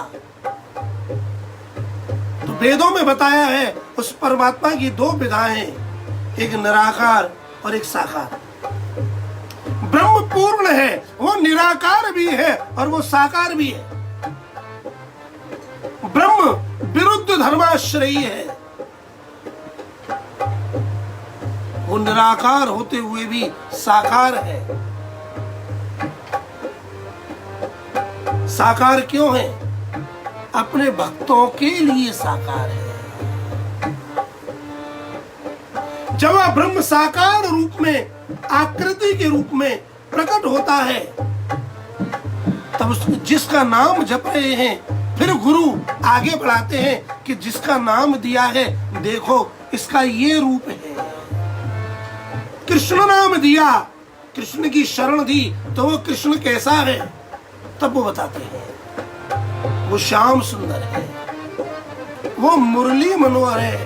तो वेदों में बताया है उस परमात्मा की 2 विधाएं, एक निराकार और एक साकार। ब्रह्म पूर्ण है, वो निराकार भी है और वो साकार भी है। ब्रह्म विरुद्ध धर्माश्रयी है, वो निराकार होते हुए भी साकार है। साकार क्यों है? अपने भक्तों के लिए साकार है। जब वह ब्रह्म साकार रूप में, आकृति के रूप में प्रकट होता है, तब जिसका नाम जप रहे हैं, फिर गुरु आगे बढ़ाते हैं कि जिसका नाम दिया है, देखो इसका ये रूप है। कृष्ण नाम दिया, कृष्ण की शरण दी, तो वो कृष्ण कैसा है? तब वो बताते हैं वो श्याम सुंदर है, वो मुरली मनोहर है,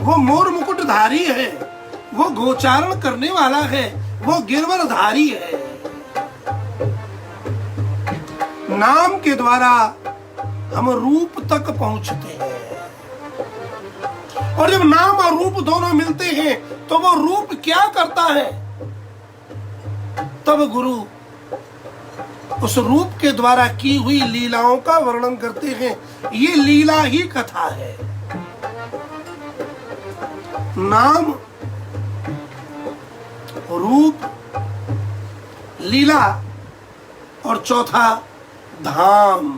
वो मोर मुकुटधारी है, वो गोचारण करने वाला है, वो गिरवरधारी है। नाम के द्वारा हम रूप तक पहुंचते हैं, और जब नाम और रूप दोनों मिलते हैं तो वो रूप क्या करता है? तब गुरु उस रूप के द्वारा की हुई लीलाओं का वर्णन करते हैं। ये लीला ही कथा है। नाम, रूप, लीला और चौथा धाम।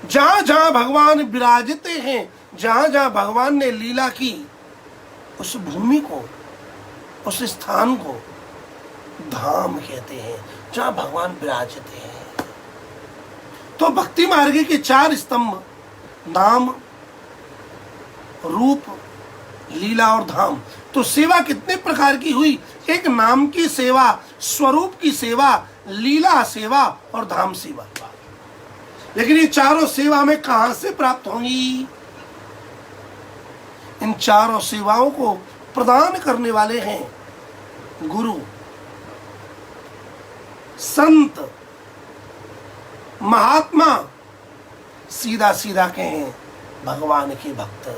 जहां जहां भगवान विराजते हैं, जहां जहां भगवान ने लीला की, उस भूमि को, उस स्थान को धाम कहते हैं, जहां भगवान विराजते हैं। तो भक्ति मार्ग के 4 स्तंभ, नाम, रूप, लीला और धाम, तो सेवा कितने प्रकार की हुई? एक नाम की सेवा, स्वरूप की सेवा, लीला सेवा और धाम सेवा। लेकिन ये चारों सेवा हमें कहां से प्राप्त होंगी? इन चारों सेवाओं को प्रदान करने वाले हैं गुरु, संत, महात्मा, सीधा सीधा कहें भगवान के भक्त।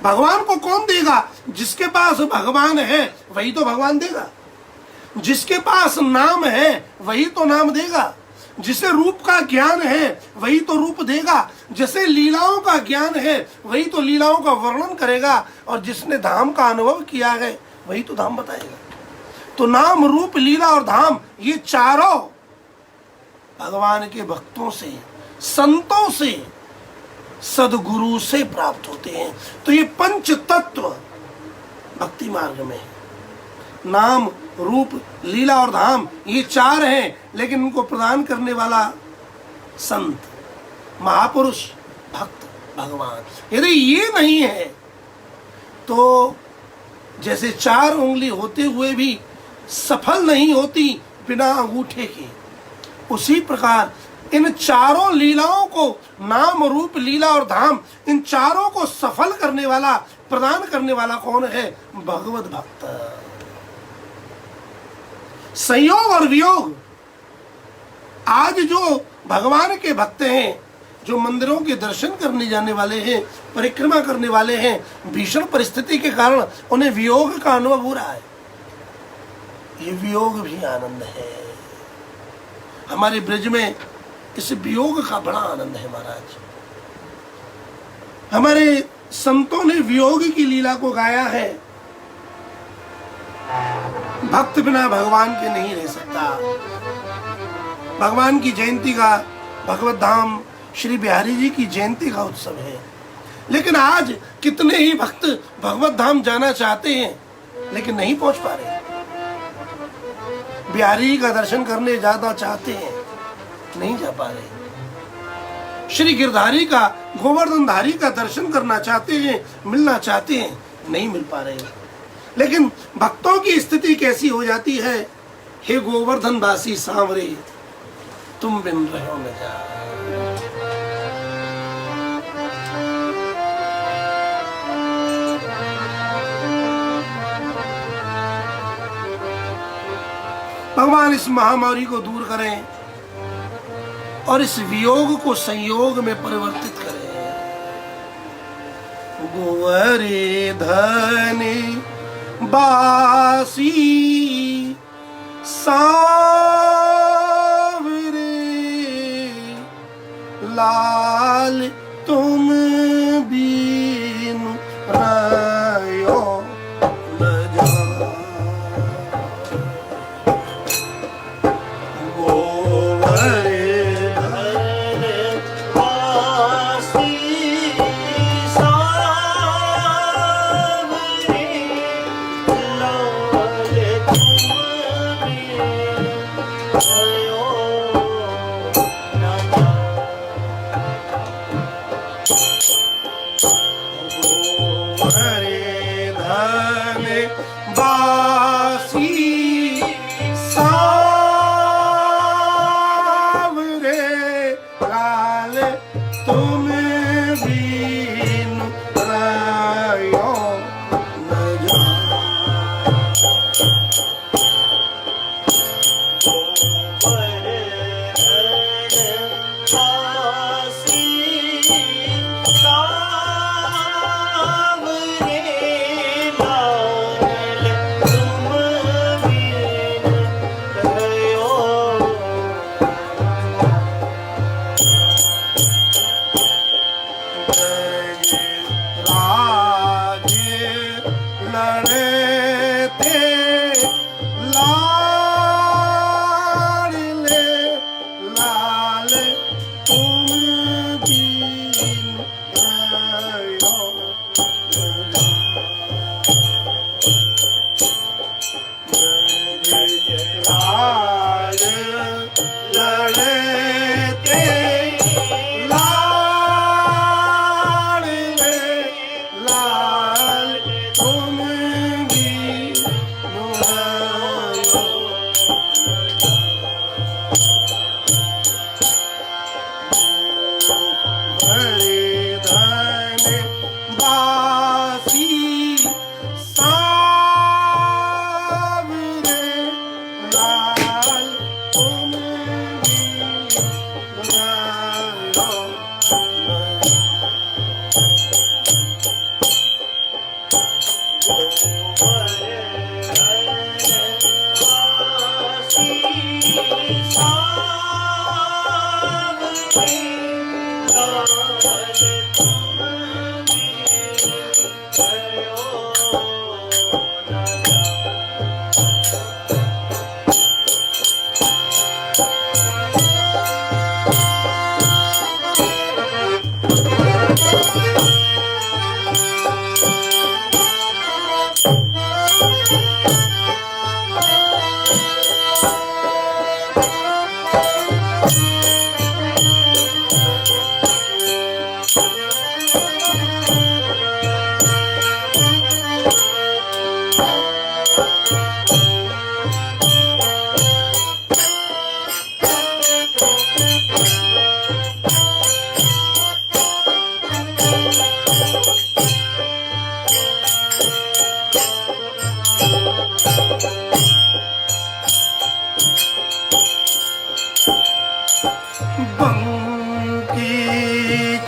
भगवान को कौन देगा? जिसके पास भगवान है वही तो भगवान देगा। जिसके पास नाम है वही तो नाम देगा। जिसे रूप का ज्ञान है वही तो रूप देगा। जिसे लीलाओं का ज्ञान है वही तो लीलाओं का वर्णन करेगा। और जिसने धाम का अनुभव किया है वही तो धाम बताएगा। तो नाम, रूप, लीला और धाम, ये चारों भगवान के भक्तों से, संतों से, सदगुरु से प्राप्त होते हैं। तो ये पंच तत्व भक्ति मार्ग में है। नाम, रूप, लीला और धाम, ये चार हैं, लेकिन उनको प्रदान करने वाला संत, महापुरुष, भक्त, भगवान। यदि ये नहीं है तो जैसे चार उंगली होते हुए भी सफल नहीं होती बिना अंगूठे के, उसी प्रकार इन चारों लीलाओं को, नाम, रूप, लीला और धाम, इन चारों को सफल करने वाला, प्रदान करने वाला कौन है? भगवत भक्त। संयोग और वियोग। आज जो भगवान के भक्त हैं, जो मंदिरों के दर्शन करने जाने वाले हैं, परिक्रमा करने वाले हैं, भीषण परिस्थिति के कारण उन्हें वियोग का अनुभव हो रहा है। ये वियोग भी आनंद है। हमारे ब्रज में इस वियोग का बड़ा आनंद है महाराज। हमारे संतों ने वियोग की लीला को गाया है। भक्त बिना भगवान के नहीं रह सकता। भगवान की जयंती का, भगवत धाम श्री बिहारी जी की जयंती का उत्सव है। लेकिन आज कितने ही भक्त भगवत धाम जाना चाहते हैं लेकिन नहीं पहुंच पा रहे। बिहारी जी का दर्शन करने ज्यादा चाहते हैं, नहीं जा पा रहे। श्री गिरधारी का, गोवर्धनधारी का दर्शन करना चाहते हैं, मिलना चाहते हैं, नहीं मिल पा रहे। लेकिन भक्तों की स्थिति कैसी हो जाती है? हे गोवर्धन दासी सांवरे, तुम बिन रहो न जा। भगवान इस महामारी को दूर करें और इस वियोग को संयोग में परिवर्तित करें। गोवरे धने बासी सांवरे, लाल तुम बिनु रहो न जा।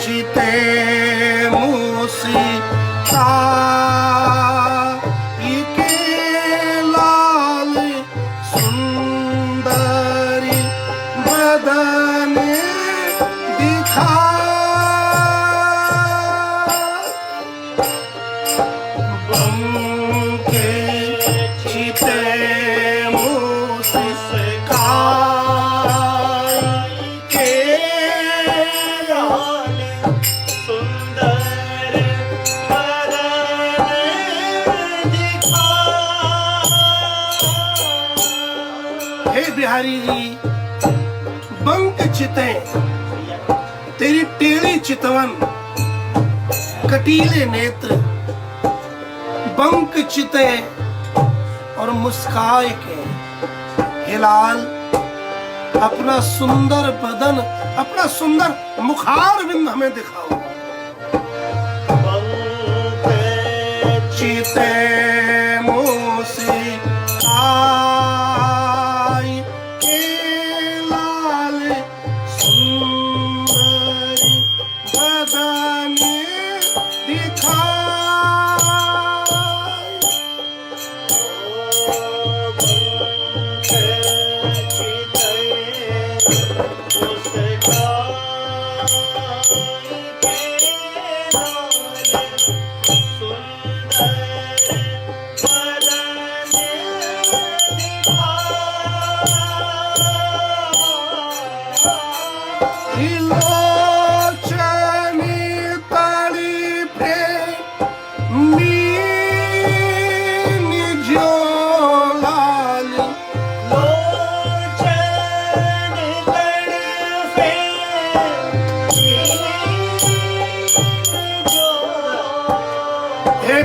चिते मूसी ताई के लाल सुंदरी बदन दिखा बंके चिते मूसी बिहारी जी, बंक चिते तेरी टेढ़ी चितवन, कटीले नेत्र, बंक चिते और मुस्काए के हिलाल अपना सुंदर बदन, अपना सुंदर मुखार बिंद हमें दिखाओ। चिते मूसी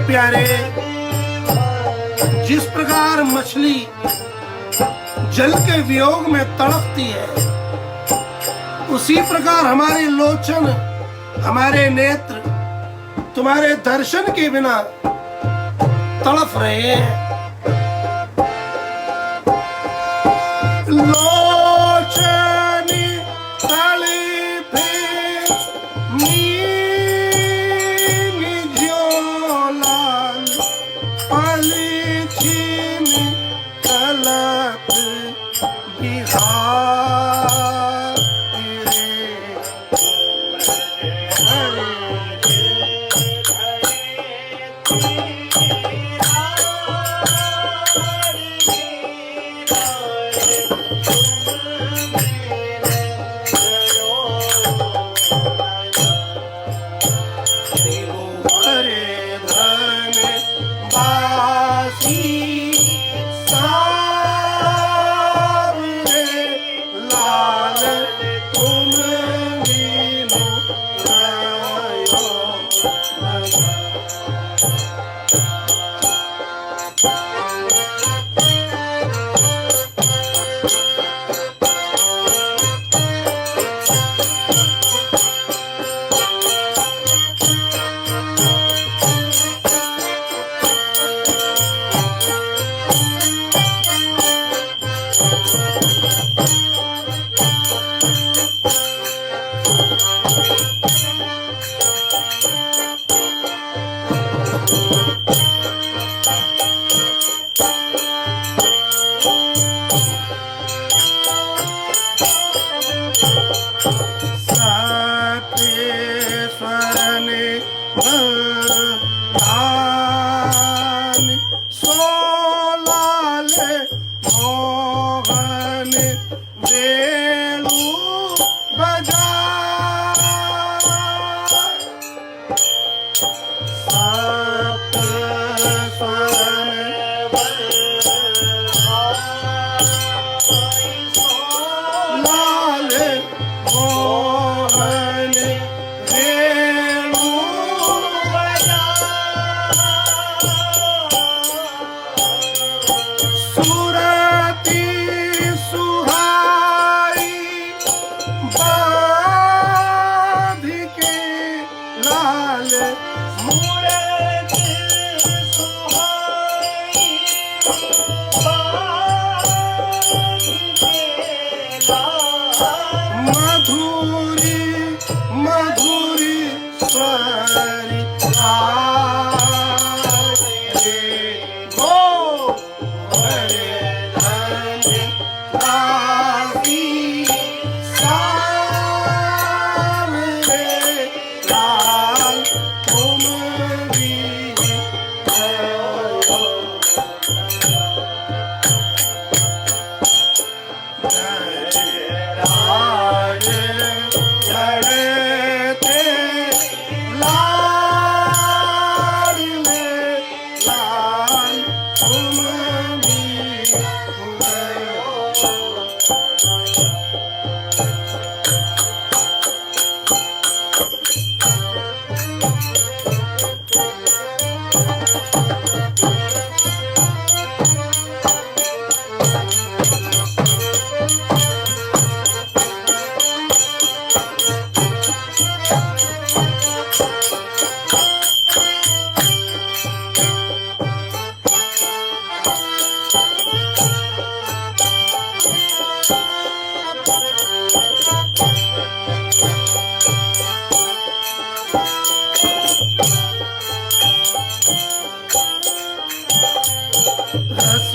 प्यारे, जिस प्रकार मछली जल के वियोग में तड़पती है, उसी प्रकार हमारे लोचन, हमारे नेत्र तुम्हारे दर्शन के बिना तड़प रहे हैं। लोचनी तड़पे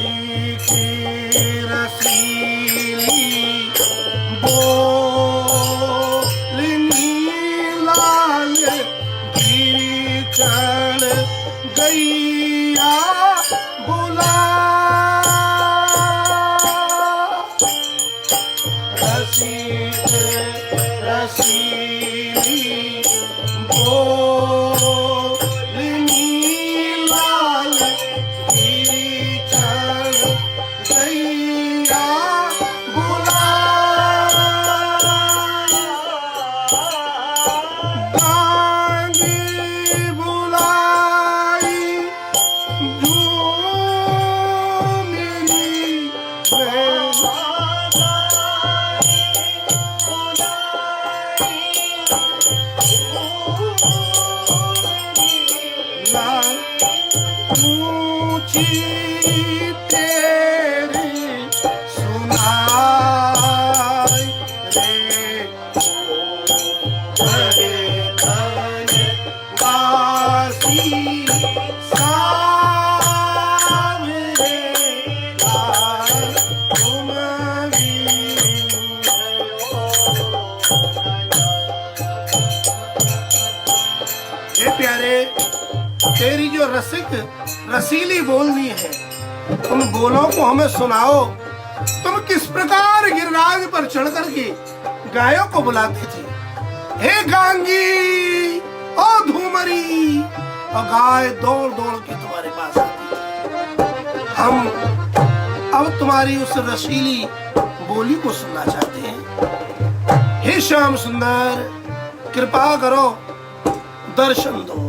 रसिकी रसीली बोलनी लाल गिरी चढ़ गैया बुला रसिक रसीली बोलनी लाल गिरी चढ़ गैया बुला गांगी बुलाई जो मेरी लाल ऊंची तेरी सुनाई रे हरे धन वासी सावरे लाल तुम हे प्यारे, तेरी जो रसिक रसीली बोलनी है उन बोलों को हमें सुनाओ। तुम किस प्रकार गिरिराज पर चढ़ करके गायों को बुलाते थे। हे गांगी ओ धूमरी, और गाय दौड़ दौड़ के तुम्हारे पास आती थी। हम अब तुम्हारी उस रसीली बोली को सुनना चाहते हैं। हे श्याम सुंदर, कृपा करो, दर्शन दो।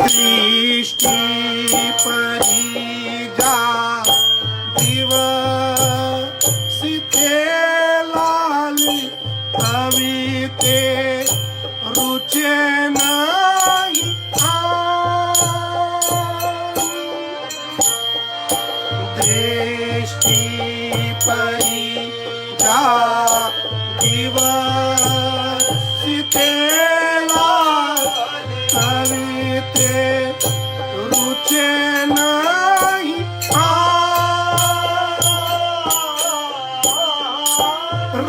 दृष्टि परी जा दिवसिते लाल कविते रुचे नहीं दृष्टि परी जा दिवसिते लाल कविते रुचे नहीं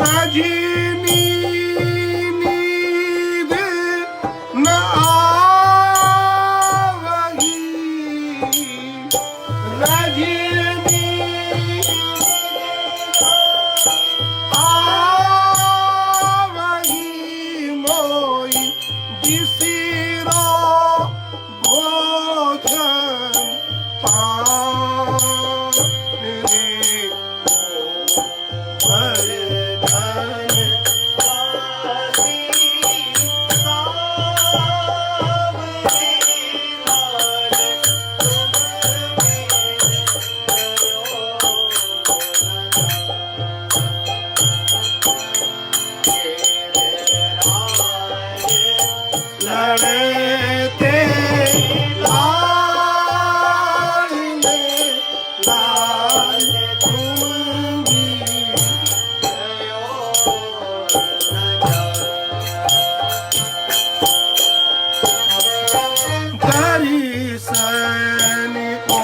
रजनी नींद न आवही रजनी आवही मोई बिसिरो भोजन पान रे हरे धन लड़ते लाल लाल तुम भी दर्शन को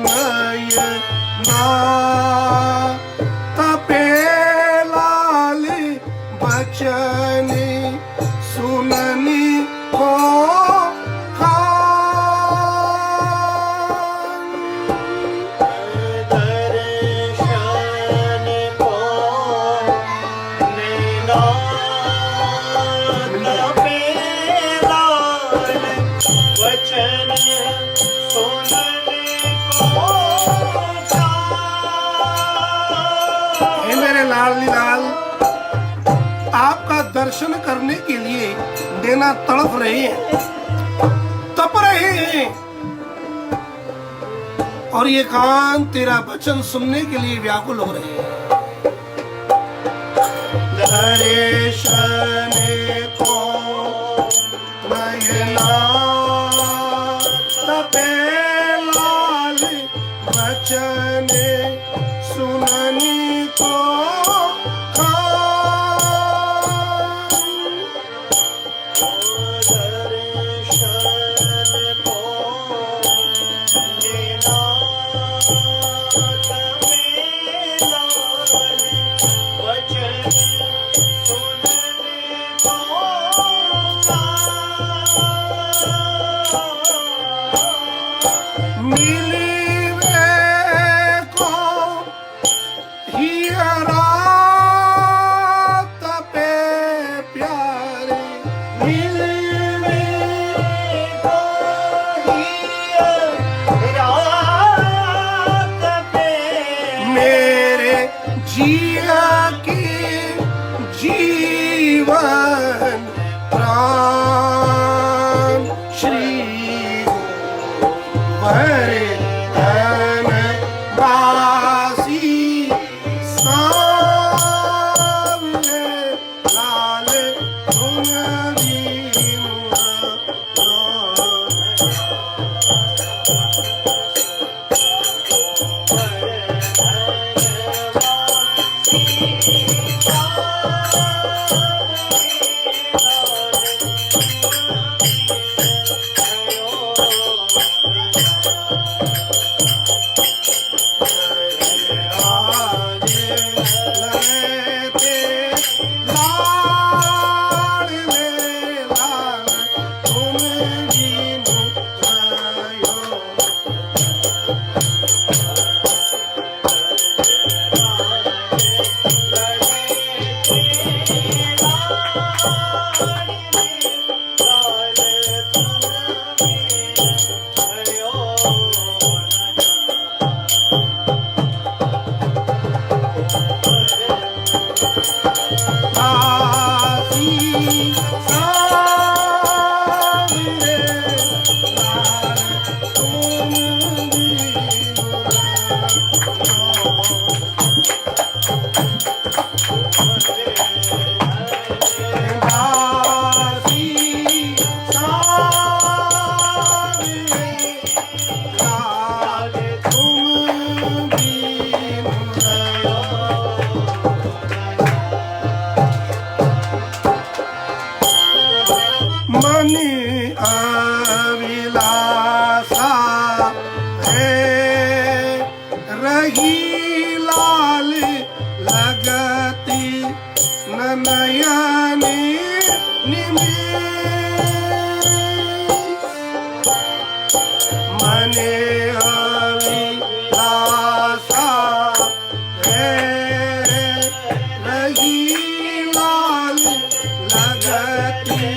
नय ना तपे लाल बचन सुननी को दर्शन को नैना तपे लाल वचन सुनने को हे मेरे लाडली लाल, आपका दर्शन करने के लिए देना तड़प रहे हैं, तप रहे हैं, और ये कान तेरा वचन सुनने के लिए व्याकुल हो रहे हैं। दर्शन को नयना तपे लाल वचन सुननी को दर्शन को मिलवे को हिया रात पे प्यारे, मिलवे को हिया रात पे मेरे जिया की जीवन प्राण श्री वर्धन वासी सावरे लाल तुम बीनु मन अविलासा है रही लाल लगती नयने मन अविलासा है रही लाल लगती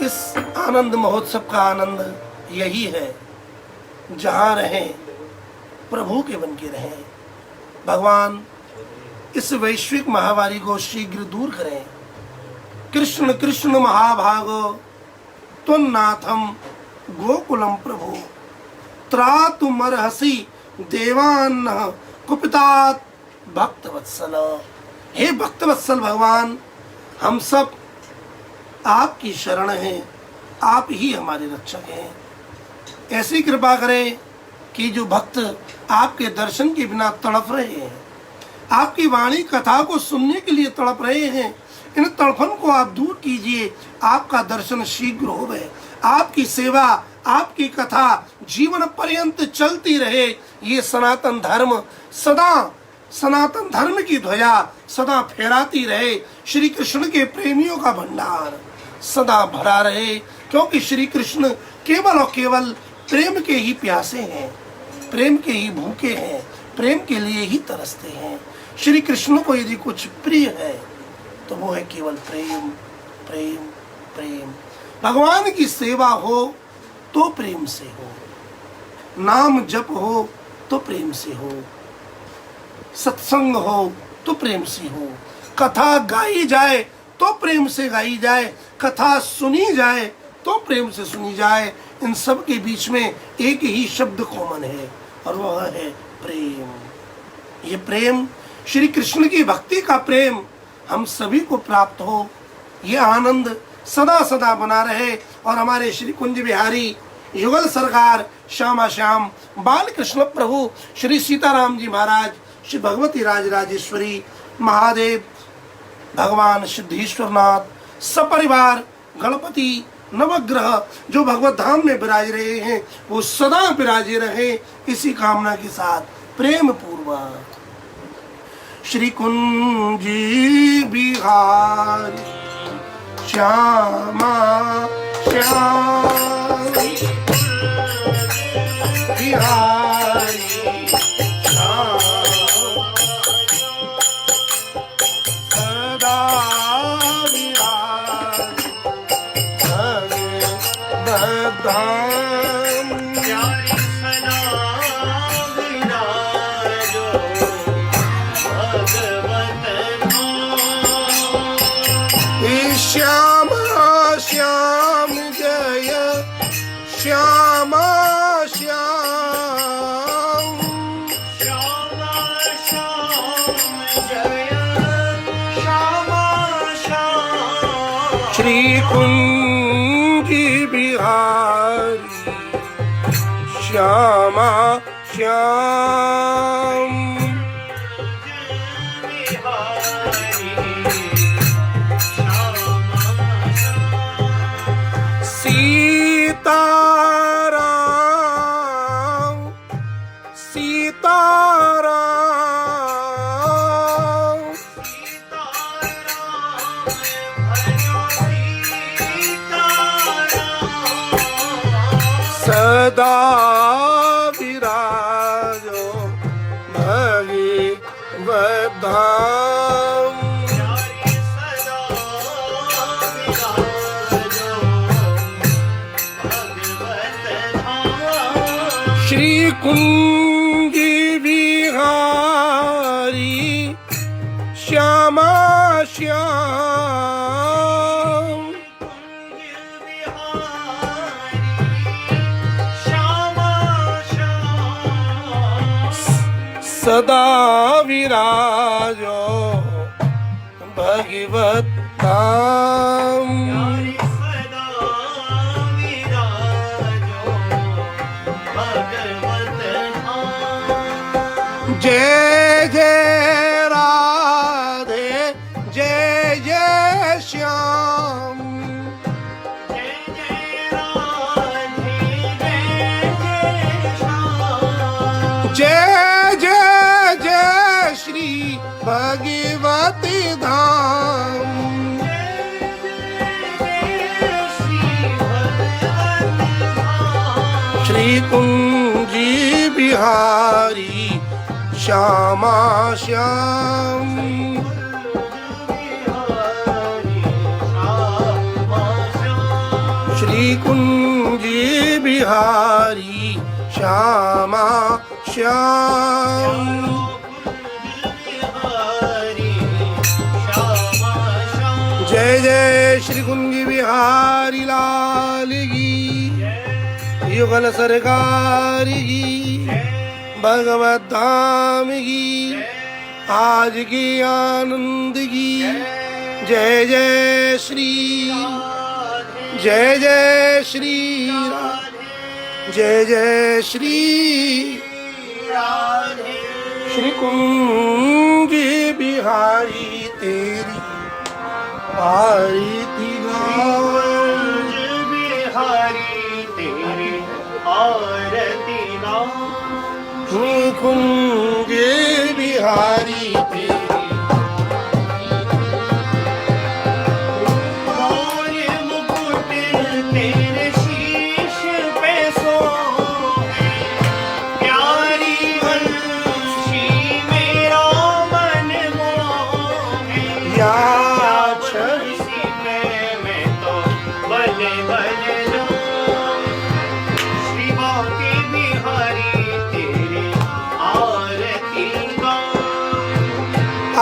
इस आनंद महोत्सव का आनंद यही है, जहाँ रहें प्रभु के बन के रहें। भगवान इस वैश्विक महामारी को शीघ्र दूर करें। कृष्ण कृष्ण महाभागो त्वन्नाथम गोकुलम प्रभु त्रातुमर्हसि देवान कुपितात भक्तवत्सल। हे भक्तवत्सल भगवान, हम सब आपकी शरण हैं, आप ही हमारे रक्षक हैं। ऐसी कृपा करें कि जो भक्त आपके दर्शन के बिना तड़प रहे हैं, आपकी वाणी कथा को सुनने के लिए तड़प रहे हैं, इन तड़फन को आप दूर कीजिए, आपका दर्शन शीघ्र होवे, आपकी सेवा, आपकी कथा जीवन पर्यंत चलती रहे। ये सनातन धर्म सदा, सनातन धर्म की ध्वजा सदा फहराती रहे। श्री कृष्ण के प्रेमियों का भंडार सदा भरा रहे, क्योंकि श्री कृष्ण केवल और केवल प्रेम के ही प्यासे हैं, प्रेम के ही भूखे हैं, प्रेम के लिए ही तरसते हैं। श्री कृष्ण को यदि कुछ प्रिय है तो वो है केवल प्रेम, प्रेम, प्रेम। भगवान की सेवा हो तो प्रेम से हो, नाम जप हो तो प्रेम से हो, सत्संग हो तो प्रेम से हो, कथा गाई जाए तो प्रेम से गाई जाए, कथा सुनी जाए तो प्रेम से सुनी जाए। इन सब के बीच में एक ही शब्द कॉमन है और वह है प्रेम। ये प्रेम, श्री कृष्ण की भक्ति का प्रेम हम सभी को प्राप्त हो, ये आनंद सदा सदा बना रहे। और हमारे श्री कुंज बिहारी युगल सरकार श्यामा श्याम बाल कृष्ण प्रभु श्री सीताराम जी महाराज, श्री भगवती राजराजेश्वरी महादेव, भगवान सिद्धेश्वरनाथ सपरिवार गणपति नवग्रह जो भगवत धाम में विराज रहे हैं वो सदा विराजे रहे, इसी कामना के साथ प्रेम पूर्वक श्री कुंज बिहारी श्यामा श्याम बिहारी सदा श्यामा श्याम जय श्यामा श्याम, श्यामा श्याम जय श्यामा श्याम। श्री कुंज बिहारी श्यामा श्याम, सीताराम सीताराम सदा विराजो भगवत धाम। श्री कुंज बिहारी श्यामा श्याम, सदा विराजो भगवत धाम। जय जय राधे जय जय श्याम, जय जय राधे जय जय श्याम। जय जय जय श्री भगवती धाम। श्री कुंज बिहारी श्यामा श्याम, श्री कुंज बिहारी श्यामा श्याम। जय जय श्री कुंज बिहारी लाल की, युगल सरकार की, भगवत धाम की, आज की आनंद की। जय जय श्री, जय जय श्री, जय जय श्री श्री कुंज बिहारी तेरी आरती गाओ कुंज बिहारी तेरी आरती गाओ कुंज बिहारी तेरी मोर मुकुट तेरे शीश पे सोहे प्यारी वंशी मेरा मन मोहे या छवि सी मैं तो भले भले जाऊं श्री बांके बिहारी तेरी आरती गाऊं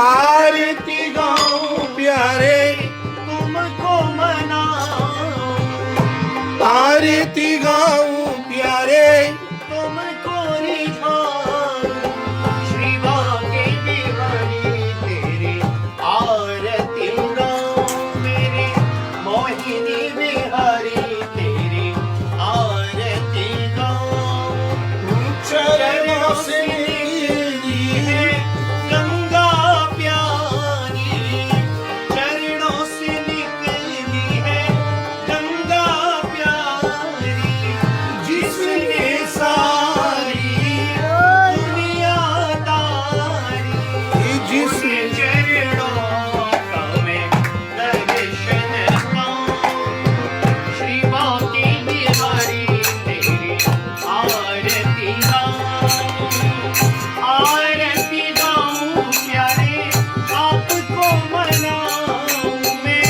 आरती गाओ प्यारे तुमको मनाऊं आरती गाओ प्यारे तुमको रिझाऊं श्री बांके बिहारी तेरी आरती गाऊं मेरे मोहिनी बिहारी तेरी आरती गाऊं चरणों से है गंगा प्यारी चरणों से निकली है गंगा प्यारी जिसने सारी दुनिया तारी जिसने चरणों का मैं दर्शन पाऊं श्री बांके बिहारी तेरी आरती गाऊं आरती गाऊं प्यारे आपको मनाऊं मैं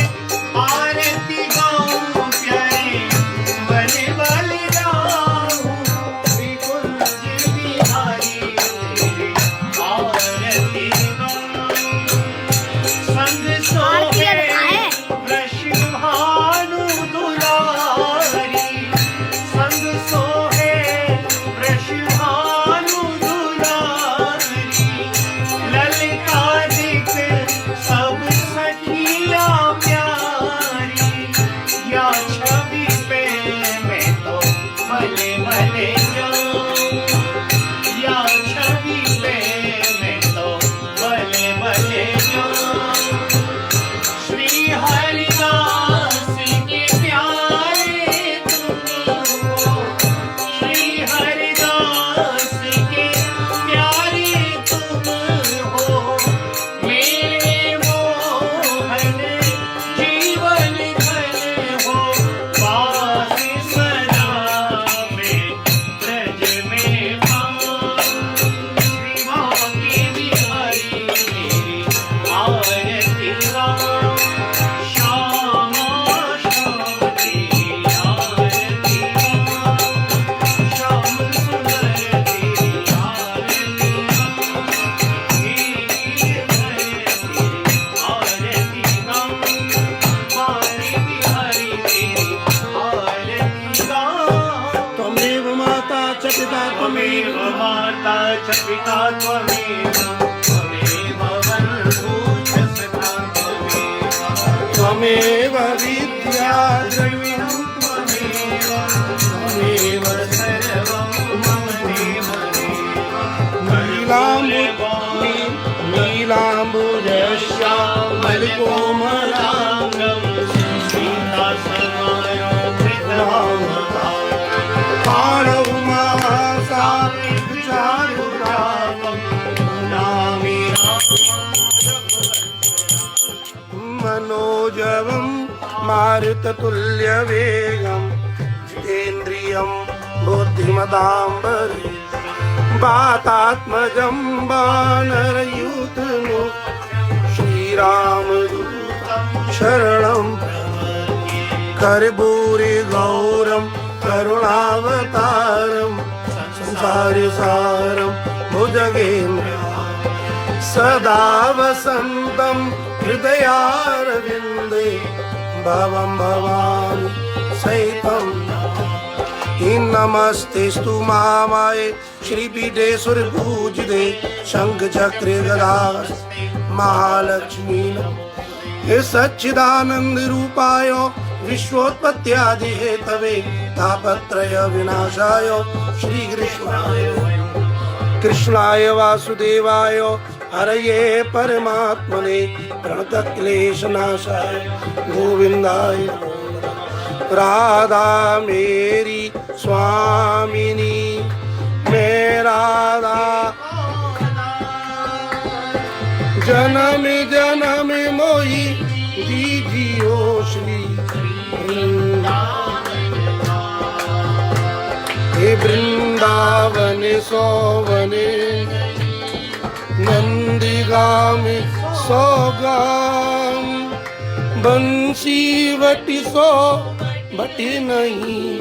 आरती गाऊं प्यारे बले बले जाऊं श्री कुंज बिहारी तेरी आरती गाऊं संग सोहे वृषभानु दुलारी संग सोहे वृषभानु दुलारी ललितादिक सब सखिया प्यारी या छवि पे मैं तो भले भले जाऊं या छवि पे मैं तो भले भले जाऊं श्री हरिदास के प्यारे तुम हो श्री हरिदास के प्यारे तुम हो मेरे मोहन जीवन धन हो पास सदा में ब्रज में पाऊं श्री बांके बिहारी तेरी आरती गाऊं श्यामा श्याम तेरी आरती गाऊं श्याम सुंदर तेरी आरती गाऊं हीर भरे तेरी आरती गाऊं बांके बिहारी तेरी आरती गाऊं त्वमेव माता च पिता त्वमेव माता च पिता त्वमेव त्वमेव बन्धु च सखा त्वमेव त्वमेव विद्या द्रविणं त्वमेव त्वमेव सर्वं मम देव नीलाम्बुजश्यामलकोमलाङ्गं मनोजवं मारुततुल्यवेगं जितेन्द्रियं बुद्धिमतां वरिष्ठं वातात्मजं वानरयूथमुख्यं श्रीरामदूतं शरणं कर्पूरी गौरं करुणावतारं संसारसारं भुजगेन्द्रं सदा वसन्तं हृदयारविन्दे भवं भवानि सहितं नमस्तेस्तु महामाये श्रीपीठे सुरपूजिते शंखचक्र गदा महालक्ष्मी हे सच्चिदानंद रूपाय विश्वोत्पत्त्यादि हेतवे तापत्रय विनाशाय श्री कृष्णाय वासुदेवाय हरये परमात्मने प्रणत क्लेश नाशाय गोविंदाय नमो नमः। राधा मेरी स्वामिनी, मैं राधा जन्म जन्म मोही दीजियो श्री हे वृंदावन सोवने नंदीगाम सोगाम बंसी वटी सो बटी नहीं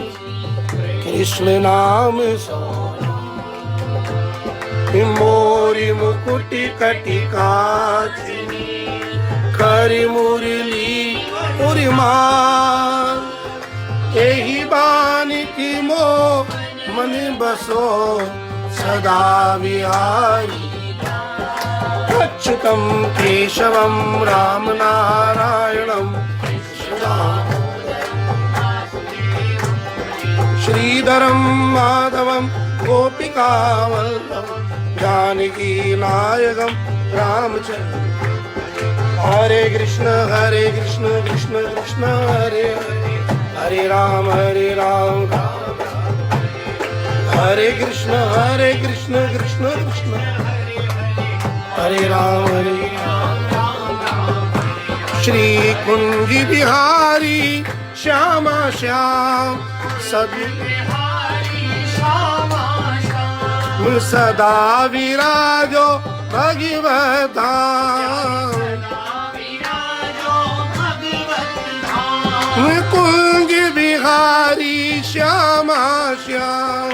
कृष्ण नाम सो मोरी मुकुटी कटिका करी मुरली उरिमान यही बानी की मो मन बसो सदा विहारी अच्युतम केशवम राम नारायणम श्रीधरम माधवम गोपिका वल्लभम जानकी नायकम रामचंद्र। हरे कृष्ण कृष्ण कृष्ण हरे हरे, हरे राम हरे कृष्ण कृष्ण कृष्ण हरे राम श्री कुंज बिहारी श्यामा श्याम सभी सदा विराजो भगवताम कुंज बिहारी श्यामा श्याम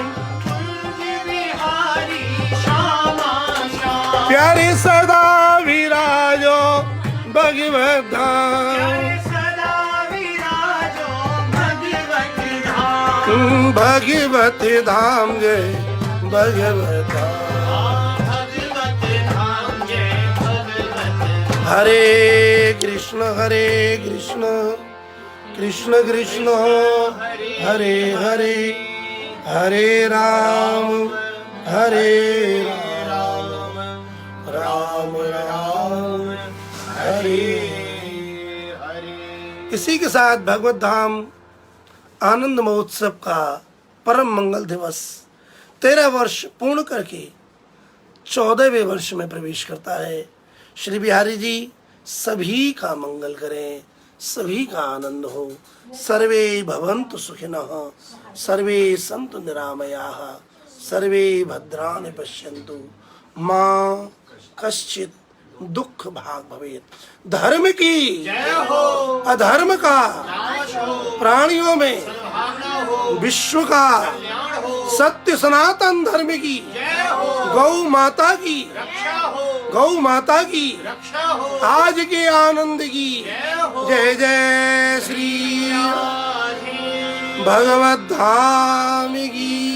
प्यारे सदा विराजो भगवत धाम भगवत धाम जय भगवत धाम। हरे कृष्ण कृष्ण कृष्ण हरे हरे, हरे राम राम राम हरे हरे। इसी के साथ भगवत धाम आनंद महोत्सव का परम मंगल दिवस 13 वर्ष पूर्ण करके 14वें वर्ष में प्रवेश करता है। श्री बिहारी जी सभी का मंगल करें, सभी का आनंद हो। सर्वे भवन्तु सुखिनः, सर्वे सन्तु निरामयाः, सर्वे भद्राणि पश्यन्तु मां कश्चित् दुख भाग भवेत्। धर्म की अधर्म का प्राणियों में विश्व का सत्य सनातन धर्म की गौ माता की आज के आनंद की जय जय श्री भगवत धाम की।